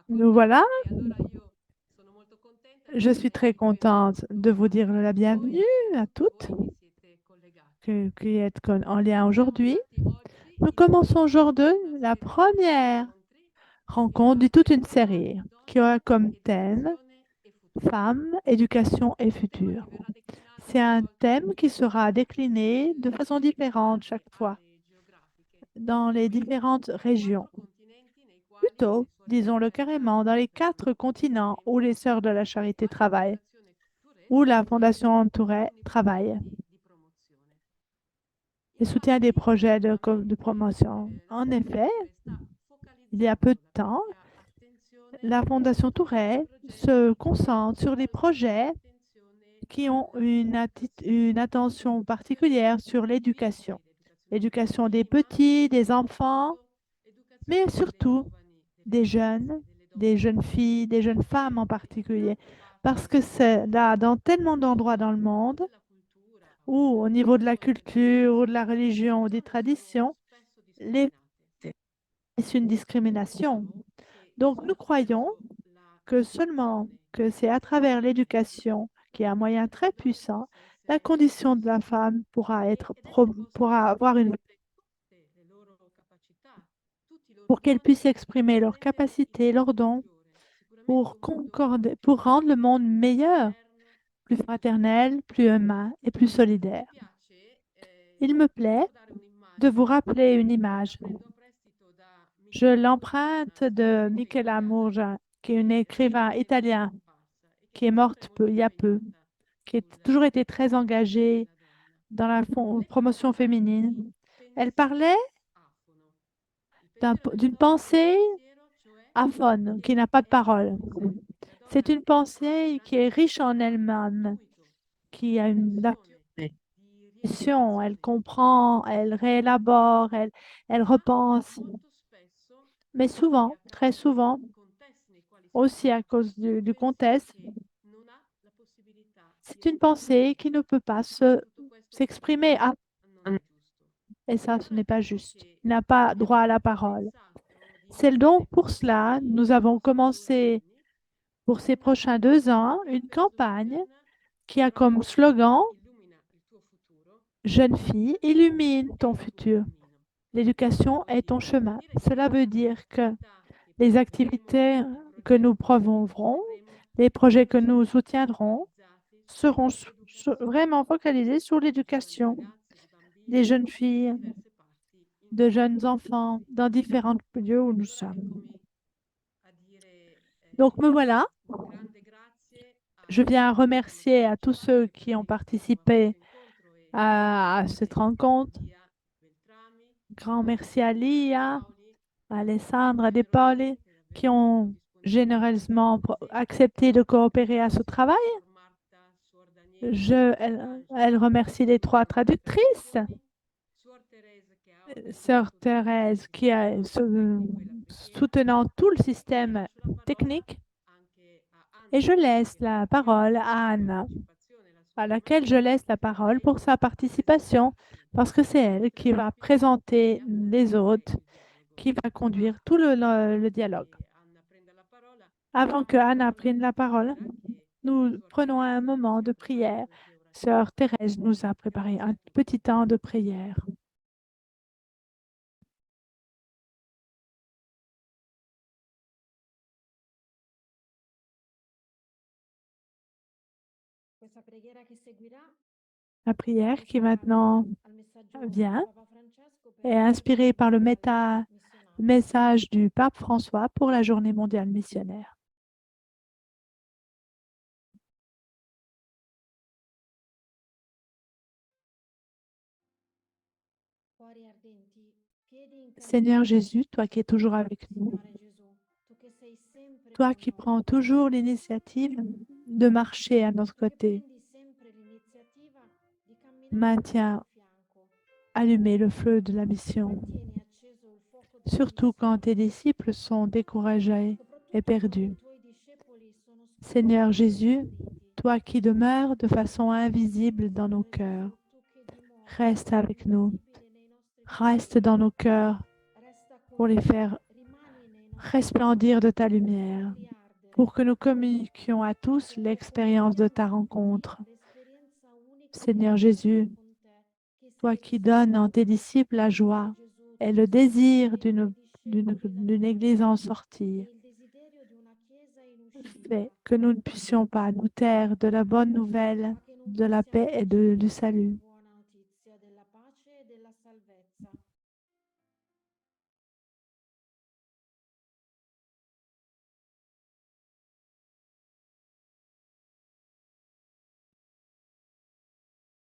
Nous voilà. Je suis très contente de vous dire la bienvenue à toutes qui êtes en lien aujourd'hui. Nous commençons aujourd'hui la première rencontre de toute une série qui aura comme thème Femmes, éducation et futur. C'est un thème qui sera décliné de façon différente chaque fois dans les différentes régions. Plutôt, disons-le carrément, dans les 4 continents où les Sœurs de la Charité travaillent, où la Fondation Tourret travaille et soutient des projets de promotion. En effet, il y a peu de temps, la Fondation Tourret se concentre sur les projets qui ont une attention particulière sur l'éducation. L'éducation des petits, des enfants, mais surtout des jeunes filles, des jeunes femmes en particulier. Parce que c'est là, dans tellement d'endroits dans le monde, où au niveau de la culture, ou de la religion, ou des traditions, les... c'est une discrimination. Donc nous croyons que seulement que c'est à travers l'éducation, qui est un moyen très puissant, la condition de la femme pourra avoir pour qu'elle puisse exprimer leurs capacités, leurs dons, pour rendre le monde meilleur, plus fraternel, plus humain et plus solidaire. Il me plaît de vous rappeler une image. Je l'emprunte de Michela Murgia, qui est une écrivain italien qui est morte il y a peu, qui a toujours été très engagée dans la promotion féminine. Elle parlait d'une pensée aphone, qui n'a pas de parole. C'est une pensée qui est riche en elle-même, qui a une réflexion, elle comprend, elle réélabore, elle repense. Mais souvent, très souvent, aussi à cause du contexte, c'est une pensée qui ne peut pas s'exprimer. Et ça, ce n'est pas juste. Il n'a pas droit à la parole. C'est donc pour cela, nous avons commencé pour ces prochains 2 ans une campagne qui a comme slogan Jeune fille, illumine ton futur. L'éducation est ton chemin. Cela veut dire que les activités que nous promouvrons, les projets que nous soutiendrons seront vraiment focalisés sur l'éducation des jeunes filles, de jeunes enfants dans différents lieux où nous sommes. Donc me voilà. Je viens remercier à tous ceux qui ont participé à cette rencontre. Grand merci à Lia, à Alessandra, à De Pauli, qui ont généreusement accepté de coopérer à ce travail. Elle remercie les 3 traductrices. Sœur Thérèse, qui a soutenant tout le système technique. Et je laisse la parole à Anna, à laquelle je laisse la parole pour sa participation, parce que c'est elle qui va présenter les autres, qui va conduire tout le dialogue. Avant que Anna prenne la parole, nous prenons un moment de prière. Sœur Thérèse nous a préparé un petit temps de prière. La prière qui maintenant vient est inspirée par le message du pape François pour la Journée mondiale missionnaire. Seigneur Jésus, toi qui es toujours avec nous, toi qui prends toujours l'initiative de marcher à notre côté, maintiens allumé le feu de la mission, surtout quand tes disciples sont découragés et perdus. Seigneur Jésus, toi qui demeures de façon invisible dans nos cœurs, reste avec nous, reste dans nos cœurs pour les faire resplendir de ta lumière, pour que nous communiquions à tous l'expérience de ta rencontre. Seigneur Jésus, toi qui donnes en tes disciples la joie et le désir d'une église en sortie, fais que nous ne puissions pas nous taire de la bonne nouvelle, de la paix et du salut.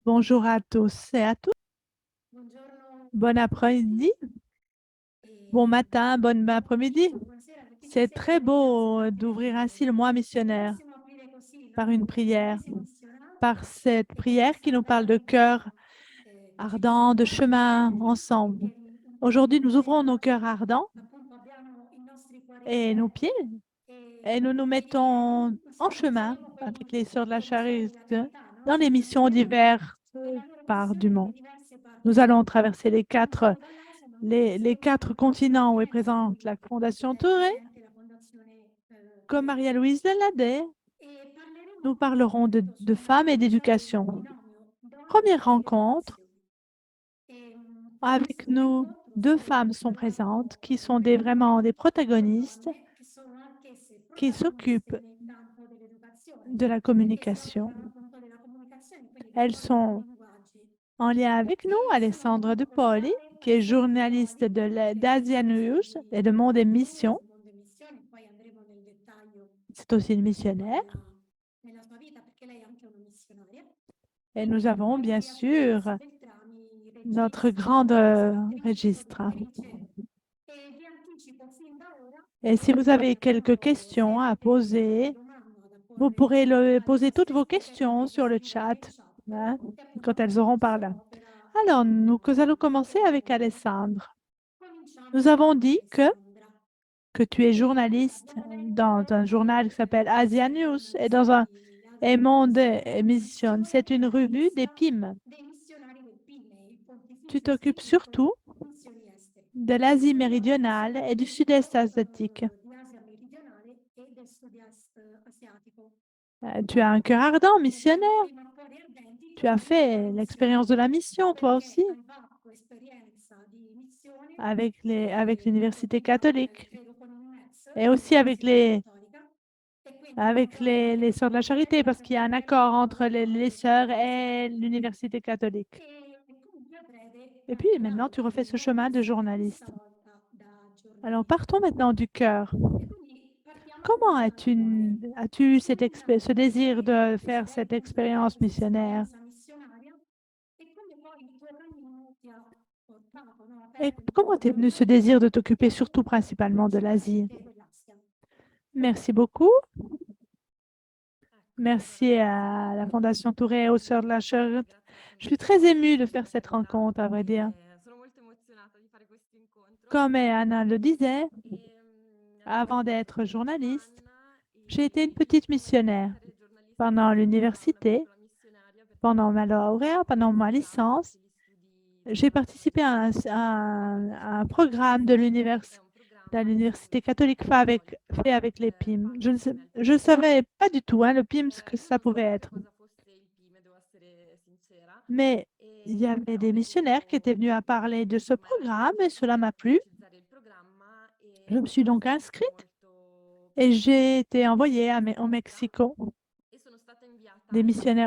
Bonjour à tous et à toutes. Bon après-midi, bon matin, bon après-midi. C'est très beau d'ouvrir ainsi le mois missionnaire par une prière, par cette prière qui nous parle de cœur ardent, de chemin ensemble. Aujourd'hui, nous ouvrons nos cœurs ardents et nos pieds et nous nous mettons en chemin avec les sœurs de la Charité dans les missions diverses par du monde. Nous allons traverser les quatre continents où est présente la Fondation Touré. Comme Maria-Louise Deladé, nous parlerons de femmes et d'éducation. Première rencontre, avec nous, deux femmes sont présentes qui sont vraiment des protagonistes qui s'occupent de la communication. Elles sont en lien avec nous, Alessandra De Poli, qui est journaliste d'Asia News et de Monde et Mission. C'est aussi une missionnaire. Et nous avons bien sûr notre grande registre. Et si vous avez quelques questions à poser, vous pourrez poser toutes vos questions sur le chat hein, quand elles auront par là. Alors, nous allons commencer avec Alessandre. Nous avons dit que tu es journaliste dans un journal qui s'appelle Asia News et dans un Monde et Mission. C'est une revue des PIM. Tu t'occupes surtout de l'Asie méridionale et du sud-est asiatique. Tu as un cœur ardent, missionnaire. Tu as fait l'expérience de la mission, toi aussi, avec l'université catholique et aussi avec les sœurs de la charité, parce qu'il y a un accord entre les sœurs et l'université catholique. Et puis maintenant, tu refais ce chemin de journaliste. Alors, partons maintenant du cœur. Comment as-tu eu ce désir de faire cette expérience missionnaire? Et comment t'es venu ce désir de t'occuper surtout principalement de l'Asie? Merci beaucoup. Merci à la Fondation Touré et aux Sœurs de la Charité. Je suis très émue de faire cette rencontre, à vrai dire. Comme Anna le disait, avant d'être journaliste, j'ai été une petite missionnaire. Pendant l'université, pendant ma lauréat, pendant ma licence, j'ai participé à un programme de l'Université catholique fait avec les PIM. Je ne savais pas du tout le PIM, ce que ça pouvait être. Mais il y avait des missionnaires qui étaient venus à parler de ce programme et cela m'a plu. Je me suis donc inscrite et j'ai été envoyée au Mexico,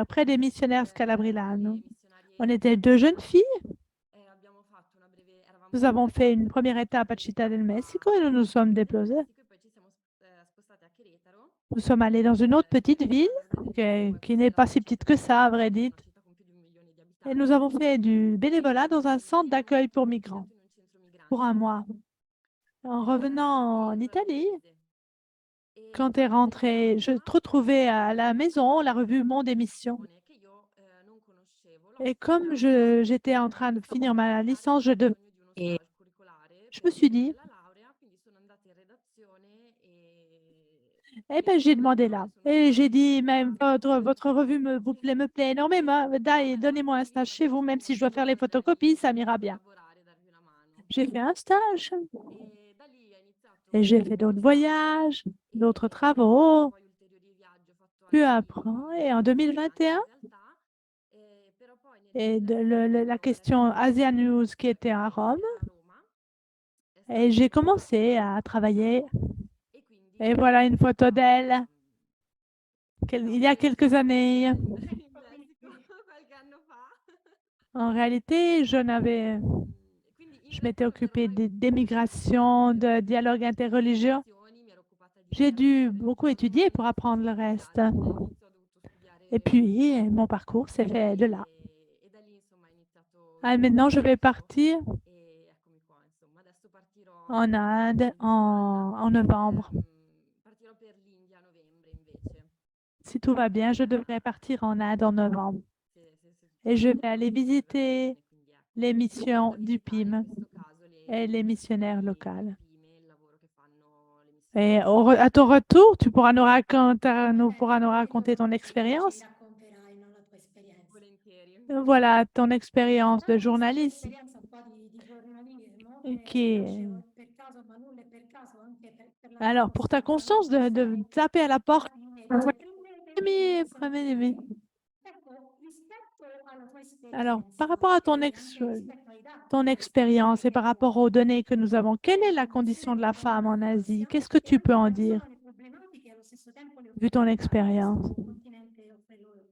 près des missionnaires Scalabrilano. On était deux jeunes filles. Nous avons fait une première étape à Città del Messico et nous nous sommes déplacés. Nous sommes allés dans une autre petite ville qui n'est pas si petite que ça, à vrai dire. Et nous avons fait du bénévolat dans un centre d'accueil pour migrants pour un mois. En revenant en Italie, quand tu es rentré, je te retrouvais à la maison, la revue Monde et Mission. Et comme j'étais en train de finir ma licence, je me suis dit, eh bien, j'ai demandé là. Et j'ai dit, même votre revue me plaît énormément. Donnez-moi un stage chez vous, même si je dois faire les photocopies, ça m'ira bien. J'ai fait un stage. Et j'ai fait d'autres voyages, d'autres travaux, puis après, et en 2021, et la question Asia News qui était à Rome, et j'ai commencé à travailler. Et voilà une photo d'elle, il y a quelques années. En réalité, je m'étais occupée d'émigration, de dialogue interreligieux. J'ai dû beaucoup étudier pour apprendre le reste. Et puis, mon parcours s'est fait de là. Ah, maintenant, je vais partir en Inde en novembre. Si tout va bien, je devrais partir en Inde en novembre. Et je vais aller visiter les missions du PIM et les missionnaires locaux. Et à ton retour, tu pourras nous raconter ton Ci expérience. racconterai, no, la tua esperienza. Voilà, ton expérience de Questa tua journaliste esperienza un po' di giornalismo qui, nasce per caso, ma nulla è per caso anche per la tua alors, pour ta costante, no? constance de taper à la porte. Premier demi. Ecco, rispetto alla tua Alors, par rapport esperienza à e anche rispetto ai dati ton che hai expérience et par fornito rapport aux données que nous avons, quelle est la condition de la femme en Asie? Qu'est-ce que tu peux en quali dire, sono le problematiche e allo stesso tempo le vu ton opportunità che expérience? questo continente offre loro.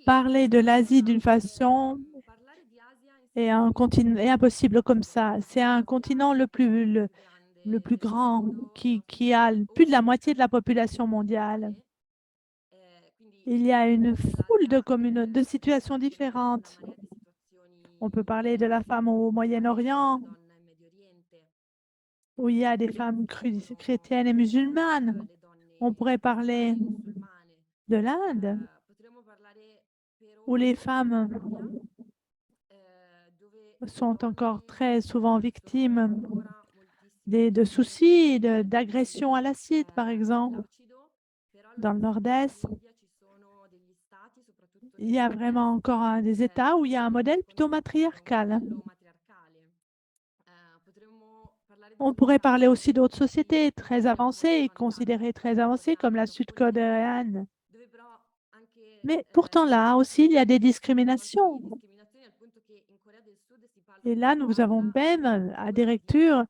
Parler de l'Asie d'une façon est impossible comme ça. C'est un continent le plus grand qui a plus de la moitié de la population mondiale. Il y a une foule de situations différentes. On peut parler de la femme au Moyen-Orient, où il y a des femmes chrétiennes et musulmanes. On pourrait parler de l'Inde, où les femmes sont encore très souvent victimes de soucis, d'agressions à l'acide, par exemple. Dans le nord-est, il y a vraiment encore des États où il y a un modèle plutôt matriarcal. On pourrait parler aussi d'autres sociétés très avancées et considérées très avancées comme la sud-coréenne. Mais pourtant là aussi, il y a des discriminations. Et là, nous avons même à des lectures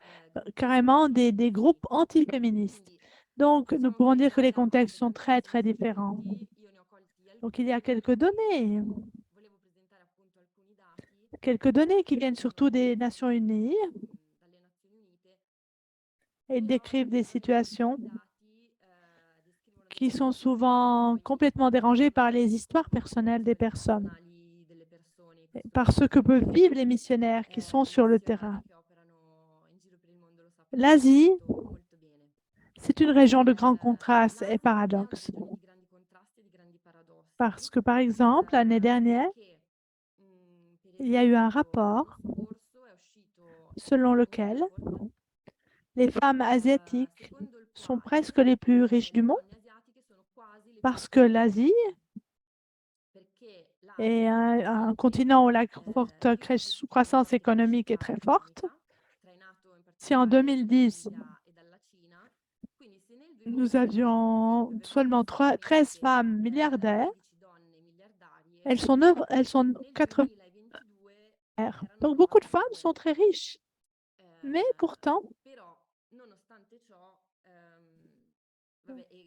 carrément des groupes antiféministes. Donc, nous pourrons dire que les contextes sont très, très différents. Donc, il y a quelques données qui viennent surtout des Nations Unies et décrivent des situations qui sont souvent complètement dérangées par les histoires personnelles des personnes, par ce que peuvent vivre les missionnaires qui sont sur le terrain. L'Asie, c'est une région de grands contrastes et paradoxes. Parce que, par exemple, l'année dernière, il y a eu un rapport selon lequel les femmes asiatiques sont presque les plus riches du monde parce que l'Asie est un continent où la croissance économique est très forte. Si en 2010, nous avions seulement 13 femmes milliardaires, elles sont 80. Donc beaucoup de femmes sont très riches. Mais pourtant,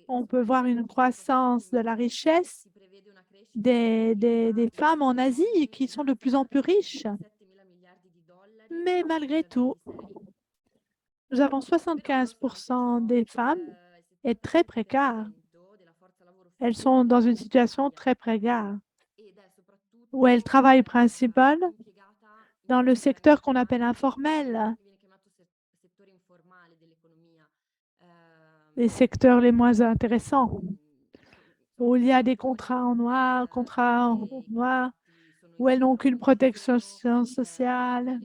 on peut voir une croissance de la richesse des femmes en Asie qui sont de plus en plus riches. Mais malgré tout, nous avons 75% des femmes et très précaires. Elles sont dans une situation très précaire où elles travaillent principalement dans le secteur qu'on appelle informel, les secteurs les moins intéressants, où il y a des contrats en noir, où elles n'ont aucune protection sociale.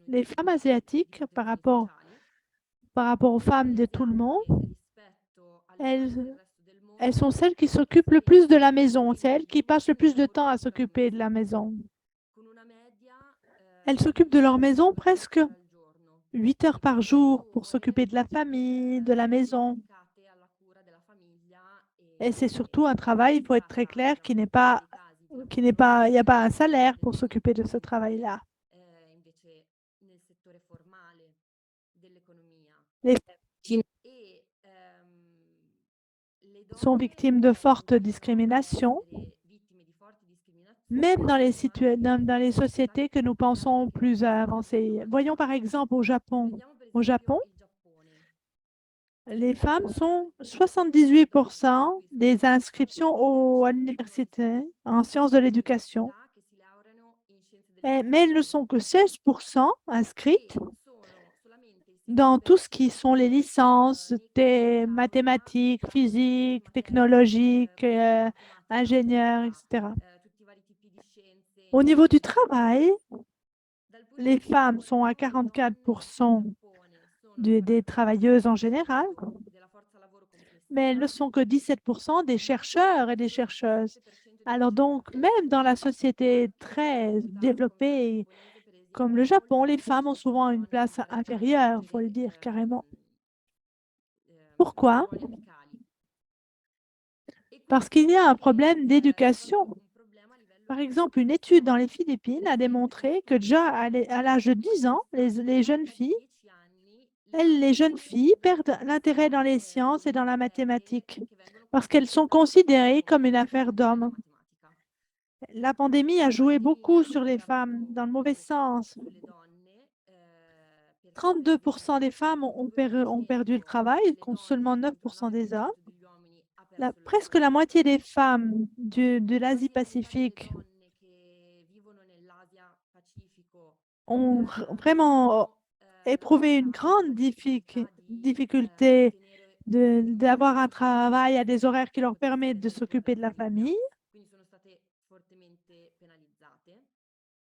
Les femmes asiatiques, par rapport aux femmes de tout le monde, elles sont celles qui s'occupent le plus de la maison. C'est elles qui passent le plus de temps à s'occuper de la maison. Elles s'occupent de leur maison presque 8 heures par jour pour s'occuper de la famille, de la maison. Et c'est surtout un travail, il faut être très clair, il n'y a pas un salaire pour s'occuper de ce travail-là. Les femmes sont victimes de fortes discriminations, même dans les sociétés que nous pensons plus avancées. Voyons par exemple au Japon. Au Japon, les femmes sont 78% des inscriptions à l'université en sciences de l'éducation, mais elles ne sont que 16% inscrites dans tout ce qui sont les licences des mathématiques, physique, technologiques, ingénieurs, etc. Au niveau du travail, les femmes sont à 44% des travailleuses en général, mais elles ne sont que 17% des chercheurs et des chercheuses. Alors donc, même dans la société très développée comme le Japon, les femmes ont souvent une place inférieure, il faut le dire carrément. Pourquoi? Parce qu'il y a un problème d'éducation. Par exemple, une étude dans les Philippines a démontré que déjà à l'âge de 10 ans, les jeunes filles perdent l'intérêt dans les sciences et dans la mathématique parce qu'elles sont considérées comme une affaire d'hommes. La pandémie a joué beaucoup sur les femmes dans le mauvais sens. 32% des femmes ont perdu le travail, contre seulement 9% des hommes. Presque la moitié des femmes de l'Asie-Pacifique ont vraiment éprouvé une grande difficulté d'avoir un travail à des horaires qui leur permettent de s'occuper de la famille.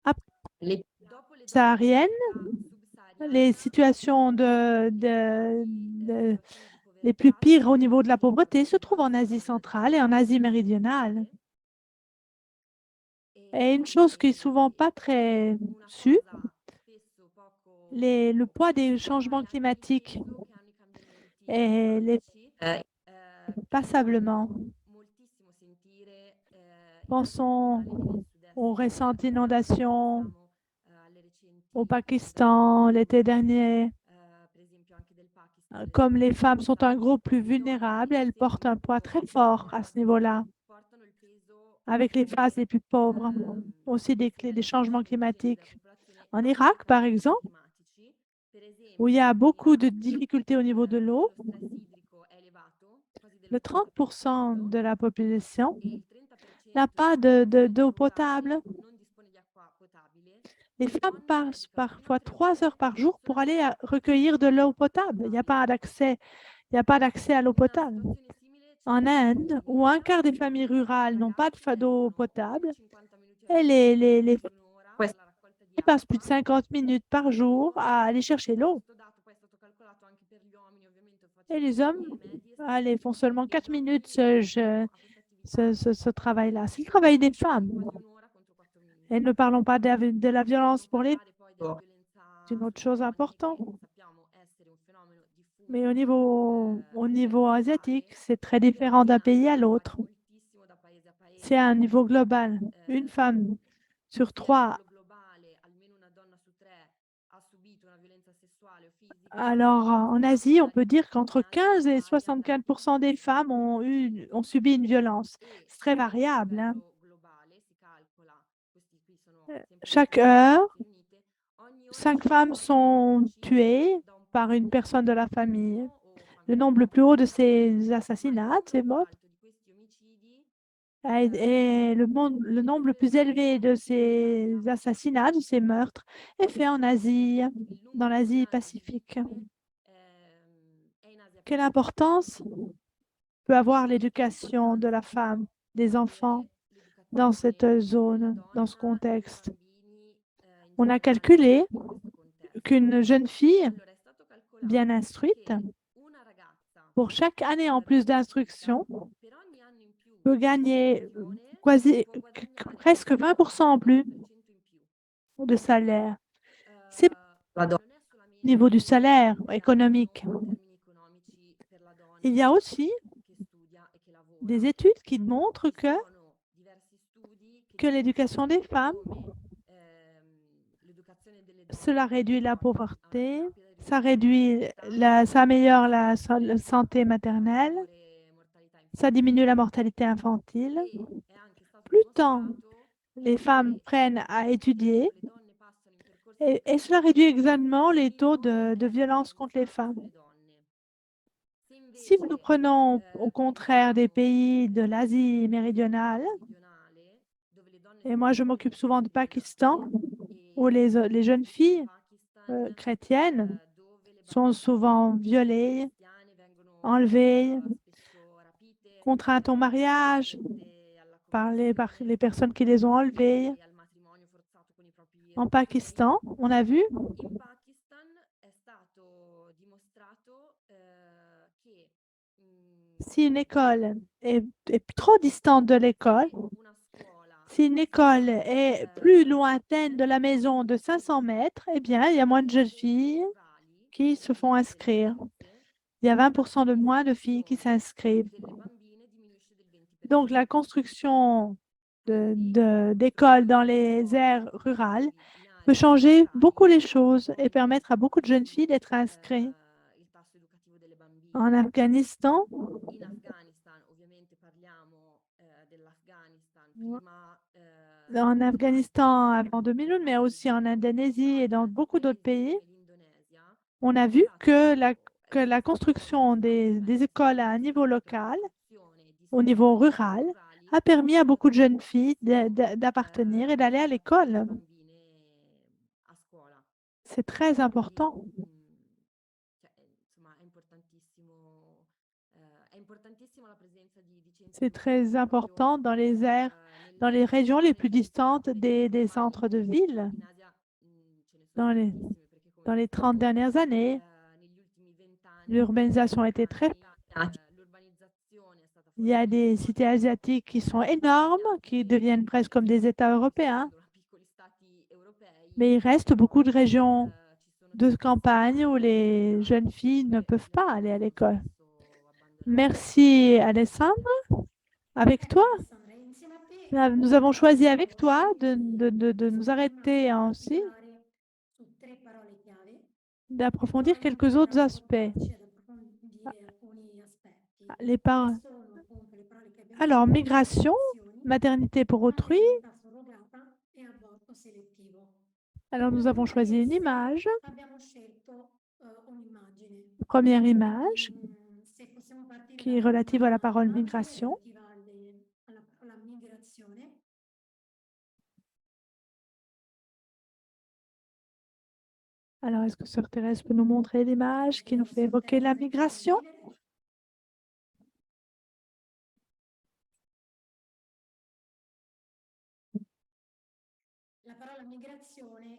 Après saharienne, les situations les plus pires au niveau de la pauvreté se trouvent en Asie centrale et en Asie méridionale. Et une chose qui est souvent pas très su, le poids des changements climatiques et passablement. Pensons aux récentes inondations au Pakistan l'été dernier. Comme les femmes sont un groupe plus vulnérable, elles portent un poids très fort à ce niveau-là, avec les phases les plus pauvres, aussi des changements climatiques. En Irak, par exemple, où il y a beaucoup de difficultés au niveau de l'eau, le 30% de la population n'a pas d'eau potable. Les femmes passent parfois 3 heures par jour pour aller recueillir de l'eau potable. Il n'y a pas d'accès à l'eau potable. En Inde, où un quart des familles rurales n'ont pas d'eau potable, et les femmes passent plus de 50 minutes par jour à aller chercher l'eau. Et les hommes, font seulement 4 minutes ce travail-là. C'est le travail des femmes. Et ne parlons pas de la violence pour les femmes. C'est une autre chose importante. Mais au niveau asiatique, c'est très différent d'un pays à l'autre. C'est à un niveau global. Une femme sur 3. Alors, en Asie, on peut dire qu'entre 15 et 64% des femmes ont subi une violence. C'est très variable, hein. Chaque heure, 5 femmes sont tuées par une personne de la famille. Le nombre le plus haut de ces assassinats, ces meurtres, et le nombre le plus élevé de ces assassinats, de ces meurtres, est fait en Asie, dans l'Asie Pacifique. Quelle importance peut avoir l'éducation de la femme, des enfants dans cette zone, dans ce contexte? On a calculé qu'une jeune fille bien instruite, pour chaque année en plus d'instruction, peut gagner presque 20% en plus de salaire. C'est niveau du salaire économique. Il y a aussi des études qui montrent que l'éducation des femmes, cela réduit la pauvreté, ça améliore la santé maternelle, ça diminue la mortalité infantile. Plus tard, les femmes prennent à étudier et cela réduit également les taux de violence contre les femmes. Si nous prenons au contraire des pays de l'Asie méridionale, et moi je m'occupe souvent du Pakistan, où les jeunes filles chrétiennes sont souvent violées, enlevées, contraintes au mariage par les personnes qui les ont enlevées. En Pakistan, on a vu si une école est trop distante de l'école, si une école est plus lointaine de la maison de 500 mètres, eh bien, il y a moins de jeunes filles qui se font inscrire. Il y a 20% de moins de filles qui s'inscrivent. Donc, la construction d'écoles dans les aires rurales peut changer beaucoup les choses et permettre à beaucoup de jeunes filles d'être inscrites. En Afghanistan, avant 2001, mais aussi en Indonésie et dans beaucoup d'autres pays, on a vu que la construction des écoles à un niveau local, au niveau rural, a permis à beaucoup de jeunes filles d'appartenir et d'aller à l'école. C'est très important. C'est très important dans les aires, dans les régions les plus distantes des centres de ville. Dans les 30 dernières années, l'urbanisation a été très forte. Il y a des cités asiatiques qui sont énormes, qui deviennent presque comme des États européens. Mais il reste beaucoup de régions de campagne où les jeunes filles ne peuvent pas aller à l'école. Merci, Alessandra. Avec toi, Alessandra, insieme a te nous avons choisi avec toi vorrei de nous arrêter aussi, particolare su tre parole chiave d'approfondir poi quelques autres aspects. portarci ad approfondire alcuni aspetti, Les che par- sono appunto le parole che abbiamo Alors, scelto, migration, migrazioni, maternité pour autrui. maternità surrogata e aborto selettivo. Alors, nous La avons prima choisi di une esse image, abbiamo scelto un'immagine. première Quindi image, se possiamo partire qui est dalla relative à la prima parole immagine migration. relativa alla parola migrazione. Alors, est-ce que Sœur Thérèse peut nous montrer l'image qui nous fait Vediamo, évoquer la Teresa, se puoi migration? condividere. La parola migrazione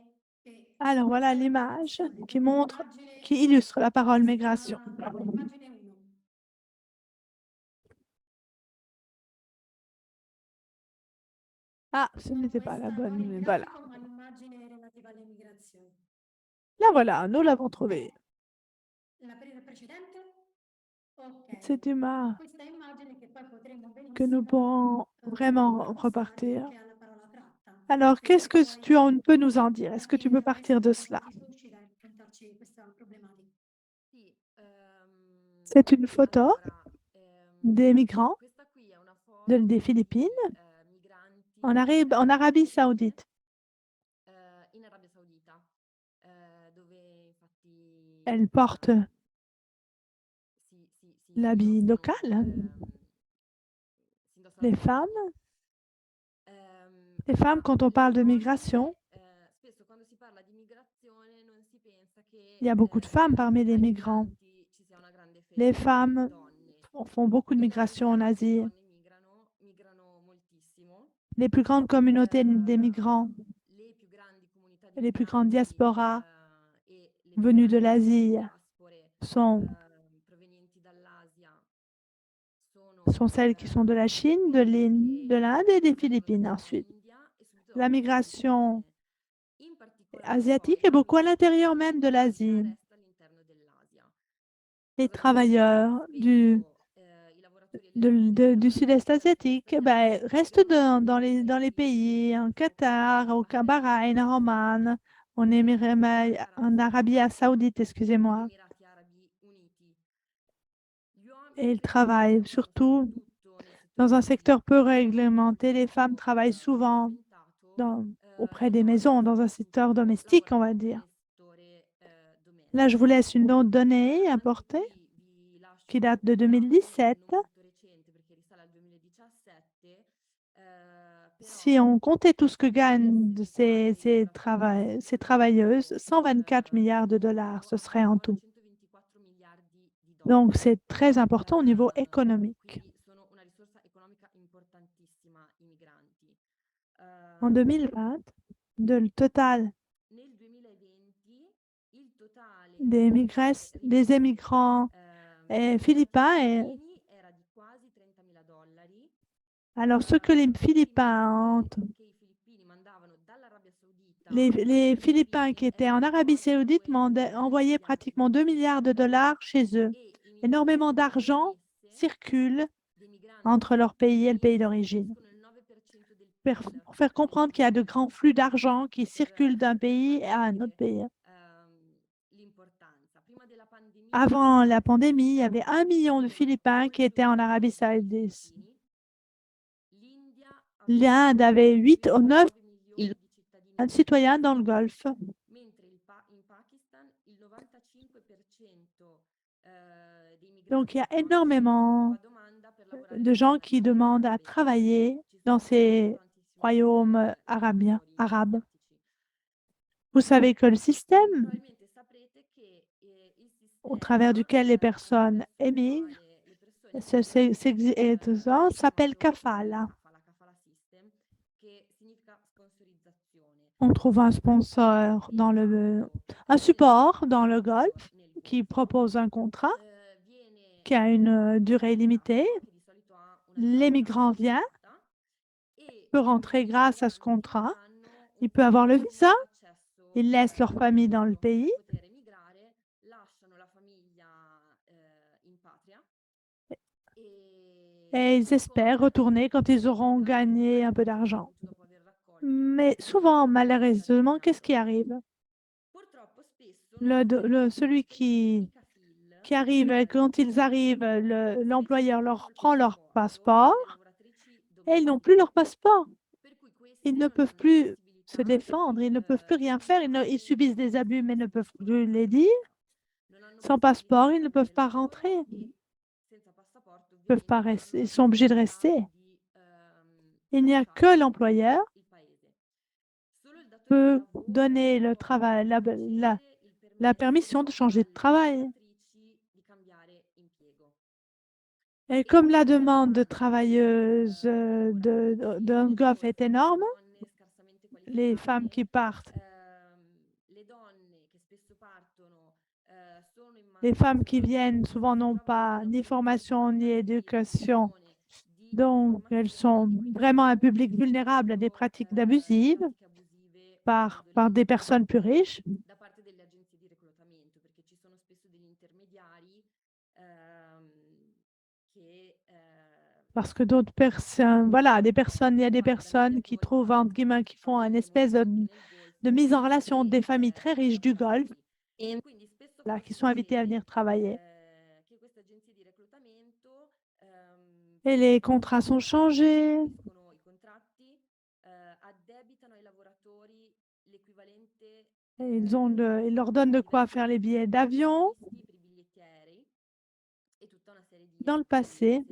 Alors, voilà descrive la l'image migrazione. qui Quindi montre, l'immagine qui illustre la parole si migration. chiama immagine 1. Ah, ce No, n'était pas la questa non bonne, il mais voilà. grafico, ma l'immagine relativa alle migrazioni. Là, voilà, nous l'avons trouvée. La precedente? Ok. Cette image Questa immagine che poi potremmo que nous benissimo pourrons vraiment passare repartir. anche alla parola tratta. Alors, qu'est-ce que Poi tu peux nous en dire? Est-ce que tu peux Teresa, partir de Alessandra cela? poi ti suscita e raccontarci questa problematica. C'est une photo des migrants des Philippines en Arabie Saoudite. Elle porte l'habit local. Les femmes, quand on parle de migration, il y a beaucoup de femmes parmi les migrants. Les femmes font beaucoup de migration en Asie. Les plus grandes communautés des migrants, les plus grandes diasporas venues de l'Asie sont celles qui sont de la Chine, de l'Inde et des Philippines ensuite. La migration asiatiques et beaucoup à l'intérieur même de l'Asie. resta all'interno dell'Asia. Les Cosa travailleurs spesso i lavoratori du sud-est asiatique ben, restent dans les pays, en Qatar, au Bahreïn, en Oman, en Arabie Saoudite, excusez-moi. Emirati Arabi Uniti. Gli Et uomini ils travaillent surtout soprattutto nel settore dans un secteur peu turistico, réglementé. Les femmes travaillent souvent auprès des maisons, dans un secteur domestique, on va dire. Là, je vous laisse une autre donnée importée qui date de 2017. Si on comptait tout ce que gagnent ces travailleuses, 124 milliards de dollars, ce serait en tout. Donc, c'est très important au niveau économique. En 2020, le total des émigrants philippins, alors ce que les Philippins les Philippins qui étaient en Arabie Saoudite envoyaient pratiquement 2 milliards de dollars chez eux. Énormément d'argent circule entre leur pays et le pays d'origine. Pour faire comprendre qu'il y a de grands flux d'argent qui circulent d'un pays à un autre pays. Avant la pandémie, il y avait 1 million de Philippins qui étaient en Arabie Saoudite. L'Inde avait 8 ou 9 citoyens dans le Golfe. Donc, il y a énormément de gens qui demandent à travailler dans ces royaumes arabes. Vous savez que le système au travers duquel les personnes émigrent s'appelle kafala. On trouve un sponsor un support dans le Golfe qui propose un contrat qui a une durée limitée. L'émigrant vient, peut rentrer grâce à ce contrat, il peut avoir le visa, ils laissent leur famille dans le pays et ils espèrent retourner quand ils auront gagné un peu d'argent. Mais souvent, malheureusement, qu'est-ce qui arrive? Celui qui arrive, quand ils arrivent, l'employeur leur prend leur passeport et ils n'ont plus leur passeport. Ils ne peuvent plus se défendre, ils ne peuvent plus rien faire, ils subissent des abus mais ne peuvent plus les dire. Sans passeport, ils ne peuvent pas rentrer. Peuvent pas rester, ils sont obligés de rester. Il n'y a que l'employeur qui peut donner le travail, la permission de changer de travail. Et comme la demande de travailleuses de Golfe est énorme, les femmes qui partent, les femmes qui viennent souvent n'ont pas ni formation ni éducation, donc elles sont vraiment un public vulnérable à des pratiques abusives par des personnes plus riches. Parce que d'autres personnes, voilà, il y a des personnes qui trouvent, entre guillemets, qui font une espèce de mise en relation des familles très riches du Golfe, là, qui sont invitées à venir travailler. Et les contrats sont changés. Et ils leur donnent de quoi faire les billets d'avion. Dans le passé,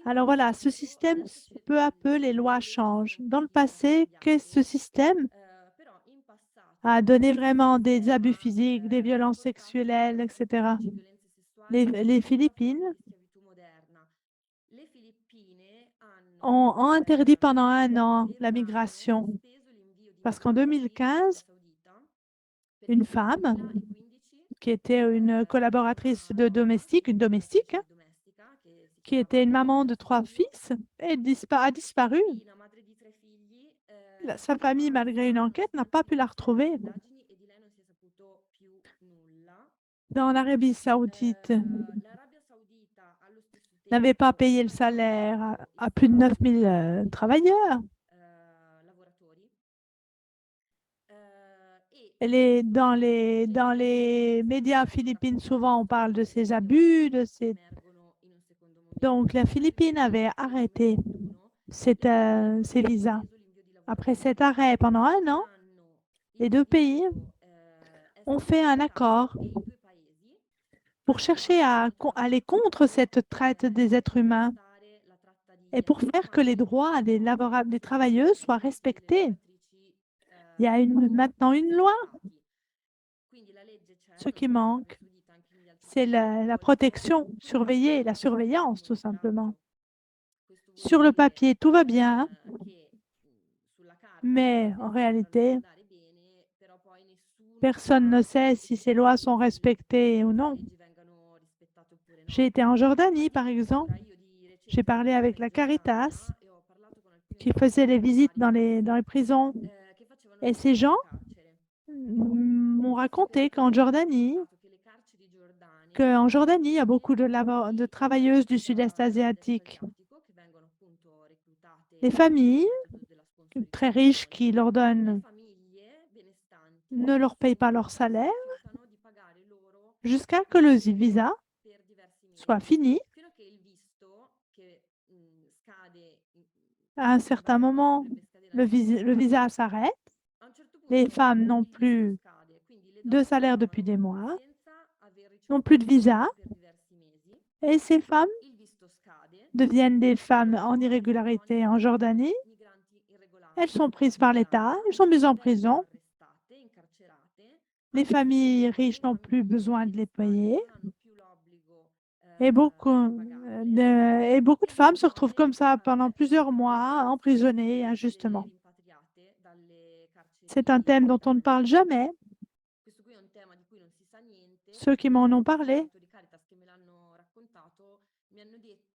alors voilà, ce système, peu à peu, les lois changent. Dans le passé, ce système a donné vraiment des abus physiques, des violences sexuelles, etc. Les Philippines ont interdit pendant 1 an la migration parce qu'en 2015, une femme qui était une collaboratrice une domestique, qui était une maman de 3 fils, a disparu. sa famille, malgré une enquête, n'a pas pu la retrouver. indagini e di lei non si è saputo più nulla. Dans l'Arabie saoudite, L'Arabia Saudita allo stesso n'avait pas tempo payé le ha salaire nominato à plus de 9000 travailleurs. lavoratori. E Dans dans les médias philippines, souvent on parle de ces abus, emergono in un secondo momento. donc la Philippine avait arrêté ces visas. Compreso l'invio di Après lavoratori. cet arrêt pendant un an, Anno les deux pays invito, è ont stato fait un bloccato accord e i due paesi pour chercher à aller contre cette traite des êtres humains contrastare la tratta di et pour faire que les droits des travailleuses soient respectés. Il y a maintenant une loi. Quindi la legge c'è, Ce non qui solo in Arabia manque, Saudita, anche negli altri c'est paesi del la Golfo, protection, surveiller, la surveillance, tout simplement. Questo vuol Sur le dire, papier, tout va bien, che sulla carta mais le en cose réalité, sembrano andare bene, però poi nessuno personne ne sa sait si ces lois sont respectées ou se le non. leggi vengano rispettate oppure no. J'ai été en Jordanie, par exemple. Ora io di recente J'ai parlé sono avec stata la in Giordania Caritas, e ho parlato con alcuni qui faisait les visites volontari dans les prisons. che facevano Et le ces visite gens in carcere. m'ont raconté qu'en Jordanie, Che le carceri giordane il y a beaucoup de travailleuses du sud-est asiatique. che vengono appunto reclutate Les con il familles metodo della très riches sponsorizzazione. qui leur Le donnent famiglie benestanti ne leur payent pas leur si salaire rifiutano di pagare loro jusqu'à que le visa per diversi soit mesi, fini. fino a che il visto che scade À un certain moment, dovrebbe scadere a le visa s'arrête. a un certo punto Les femmes n'ont il visto plus scade, quindi le de donne salaire si depuis des trovano mois, senza aver n'ont ricevuto plus de il visto visa, per diversi mesi. et ces femmes Il visto scade, deviennent des femmes en sono irrégularité en donne Jordanie. migranti irregolari. Elles sont prises par l'État, elles sont mises en Vengono prison. arrestate, incarcerate, Les anche familles perché riches le n'ont plus famiglie besoin de les payer. benestanti non hanno più l'obbligo di pagarle. Et beaucoup de Quindi femmes le se retrouvent comme donne ça pendant plusieurs vengono mois, emprisonnées essere injustement. rimpatriate dalle C'est un carceri thème dont on ne giordane. parle jamais. Questo qui è un tema di cui non si sa niente. Ceux qui m'en ont I parlé, lavoratori Caritas che me l'hanno raccontato mi hanno detto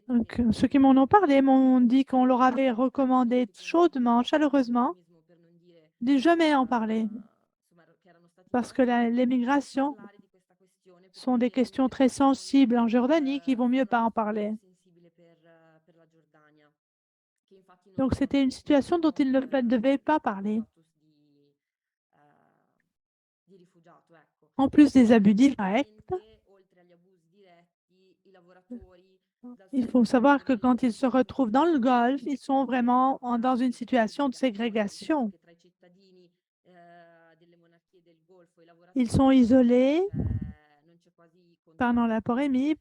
donc, che ceux qui m'en ont parlé m'ont dit qu'on leur avait recommandé chaudement, chaleureusement, per non dire de jamais en parler, insomma, che erano stati parce que consigliati di non l'émigration parlare di questa questione sont des perché questions queste très questioni sensibles en Jordanie qu'il vaut mieux pas en sono parler. sensibili per la Giordania, che infatti non Donc c'était une situation dont ils ne devaient pas parler, di rifugiato, ecco. en plus des abus directs. Ovviamente, oltre agli abusi diretti, i lavoratori dal Il sud faut savoir que del quand ils se retrouvent dans le Mediterraneo Golfe, ils sont vraiment dans une situation de ségrégation. che tra i cittadini delle monarchie del Golfo e i lavoratori Ils sont isolés non c'è quasi pendant la contatto. pandémie,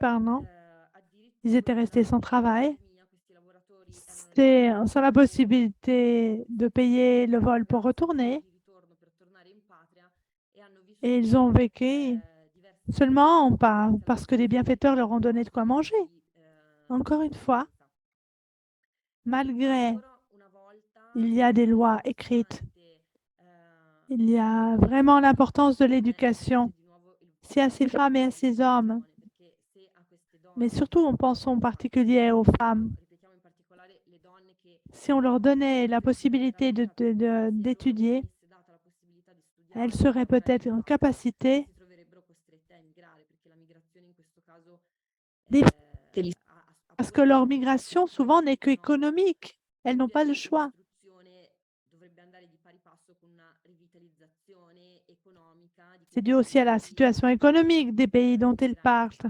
ils étaient Addirittura restés sans durante la travail. pandemia questi lavoratori erano C'est rimasti sans la possibilité de payer le vol pour retourner. di ritorno per tornare in patria e hanno vissuto Et ils ont vécu diversi seulement mesi parce que les bienfaiteurs leur ont donné de quoi manger. Encore une fois, malgré ancora una volta il y a des lois écrites, il y a vraiment l'importance de l'éducation. Si à ces femmes et à ces hommes, mais surtout on pense en particulier aux femmes, si on leur donnait la possibilité d'étudier, elles seraient peut-être en capacité d'éviter, parce que leur migration souvent n'est qu'économique. Elles n'ont pas le choix. C'est dû aussi à la situation économique des pays dont elles partent.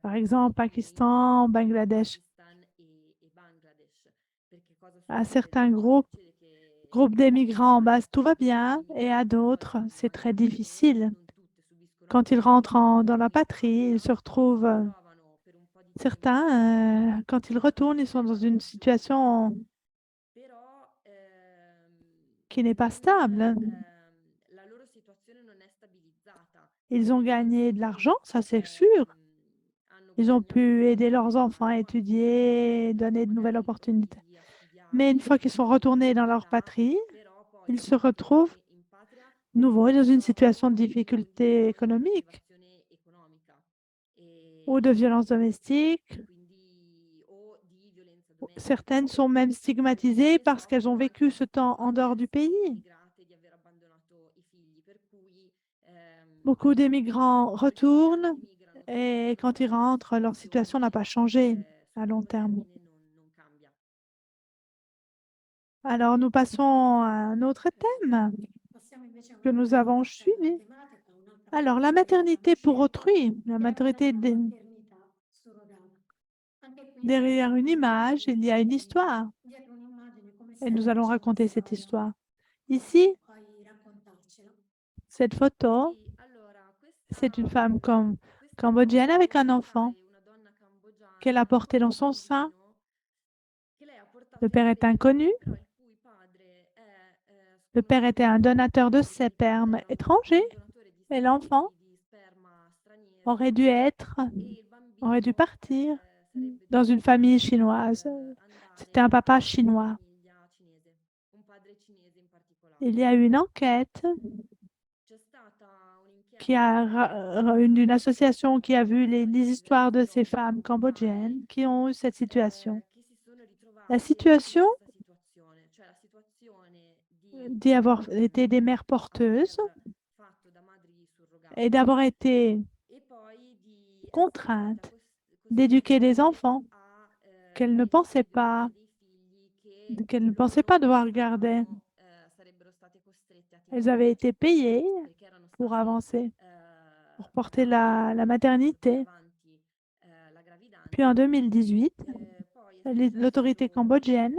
Par exemple, Pakistan, Bangladesh. À certains groupes d'émigrants en base, tout va bien, et à d'autres, c'est très difficile. Quand ils rentrent dans la patrie, ils se retrouvent, certains, quand ils retournent, ils sont dans une situation qui n'est pas stable. Ils ont gagné de l'argent, ça c'est sûr. Ils ont pu aider leurs enfants à étudier, donner de nouvelles opportunités. Mais une fois qu'ils sont retournés dans leur patrie, ils se retrouvent nouveau dans une situation de difficulté économique ou de violence domestique Certaines sont même stigmatisées parce qu'elles ont vécu ce temps en dehors du pays. Beaucoup d'émigrants retournent et quand ils rentrent, leur situation n'a pas changé à long terme. Alors, nous passons à un autre thème Passiamo invece a que nous un'altra avons suivi. tematica, un'altra Alors, la questione che sta maternité pour nascendo, autrui, la che è quella maternité della maternità surrogata. Anche qui derrière une sappiamo image, il y a une histoire dietro un'immagine come et nous sempre allons c'è una raconter cette storia. histoire. Ici, Puoi raccontarcela. cette photo, c'est une femme cambodgienne avec un enfant qu'elle a porté dans son sein. Le père est inconnu. Le père était un donateur de sperme étranger et l'enfant aurait dû partir dans une famille chinoise. C'était un papa chinois. Il y a eu une enquête d'une association qui a vu les histoires de ces femmes cambodgiennes qui ont eu cette situation. La situation d'y avoir été des mères porteuses et d'avoir été contraintes d'éduquer des enfants qu'elles ne pensaient pas devoir garder. Elles avaient été payées pour avancer, pour porter la maternité. Puis en 2018, l'autorité cambodgienne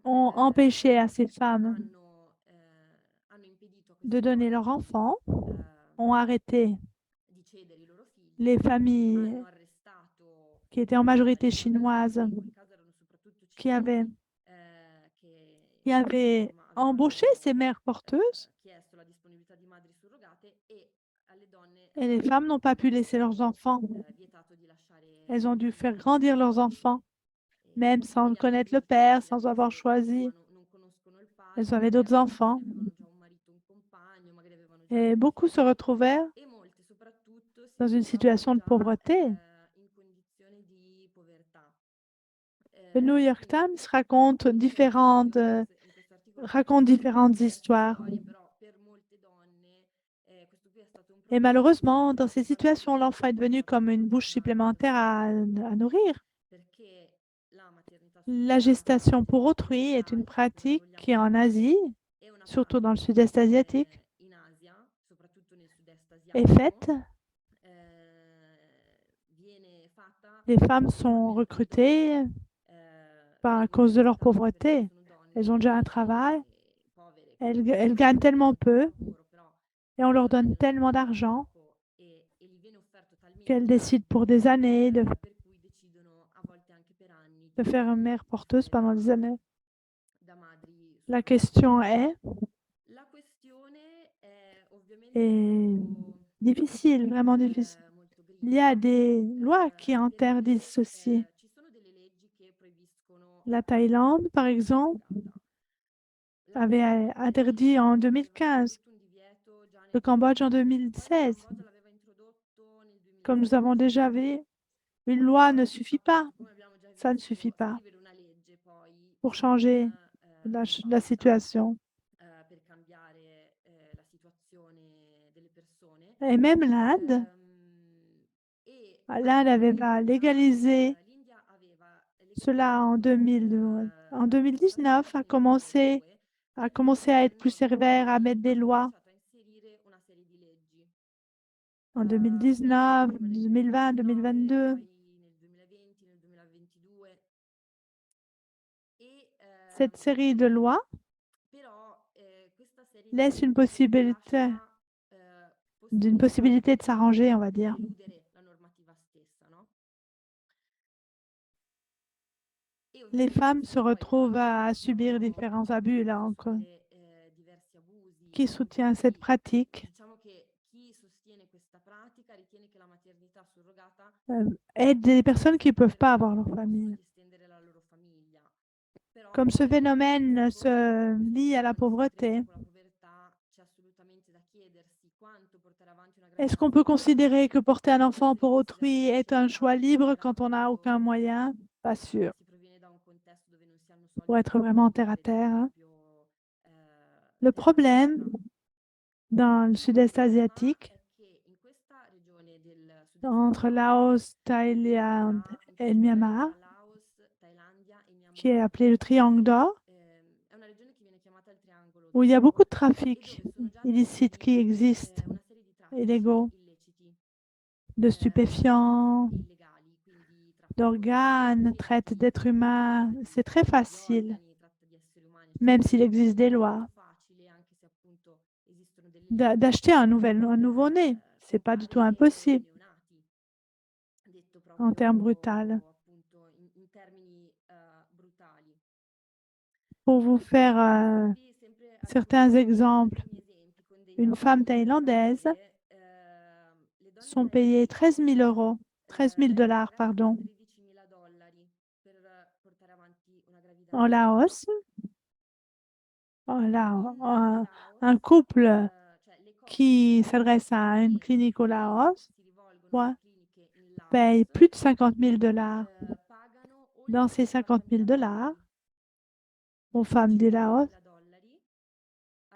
ont empêché à ces femmes de donner leurs enfants, ont arrêté les familles qui étaient en majorité chinoises, qui avaient embauché ces mères porteuses, et les femmes n'ont pas pu laisser leurs enfants. Elles ont dû faire grandir leurs enfants, même sans connaître le père, sans avoir choisi. Elles avaient d'autres enfants. Et beaucoup se retrouvaient dans une situation de pauvreté. Le New York Times raconte différentes histoires. Et malheureusement, dans ces situations, l'enfant est devenu comme une bouche supplémentaire à nourrir. La gestation pour autrui est une pratique qui est en Asie, surtout dans le sud-est asiatique, est faite. Les femmes sont recrutées à cause de leur pauvreté. Elles ont déjà un travail, elles gagnent tellement peu et on leur donne tellement d'argent qu'elles décident pour des années de faire une mère porteuse pendant des années. La question est difficile, vraiment difficile. Il y a des lois qui interdisent ceci. La Thaïlande, par exemple, avait interdit en 2015, le Cambodge en 2016. Comme nous avons déjà vu, une loi ne suffit pas. Ça ne suffit pas pour changer la situation. Et même l'Inde avait légalisé cela en 2019, a commencé à être plus sévère, à mettre des lois. En 2019, 2020, 2022. Cette série de lois laisse une possibilité de s'arranger, on va dire. Les femmes se retrouvent à subir différents abus, là encore. Qui soutient cette pratique aide des personnes qui ne peuvent pas avoir leur famille. Comme ce phénomène se lie à la pauvreté, Est-ce qu'on peut considérer que porter un enfant pour autrui est un choix libre quand on n'a aucun moyen? Pas sûr. Pour être vraiment terre à terre, hein. Le problème dans le sud-est asiatique, entre Laos, Thaïlande et le Myanmar, qui est appelé le Triangle d'Or, où il y a beaucoup de trafic illicite qui existe, illégaux, de stupéfiants, d'organes, traite d'êtres humains. C'est très facile, même s'il existe des lois, d'acheter un nouveau-né. Ce n'est pas du tout impossible en termes brutal. Pour vous faire certains exemples, une femme thaïlandaise sont payées 13 000 euros, 13 000 dollars, pardon. En Laos, un couple qui s'adresse à une clinique au Laos paye plus de 50 000 dollars. Dans ces 50 000 dollars, aux femmes du Laos,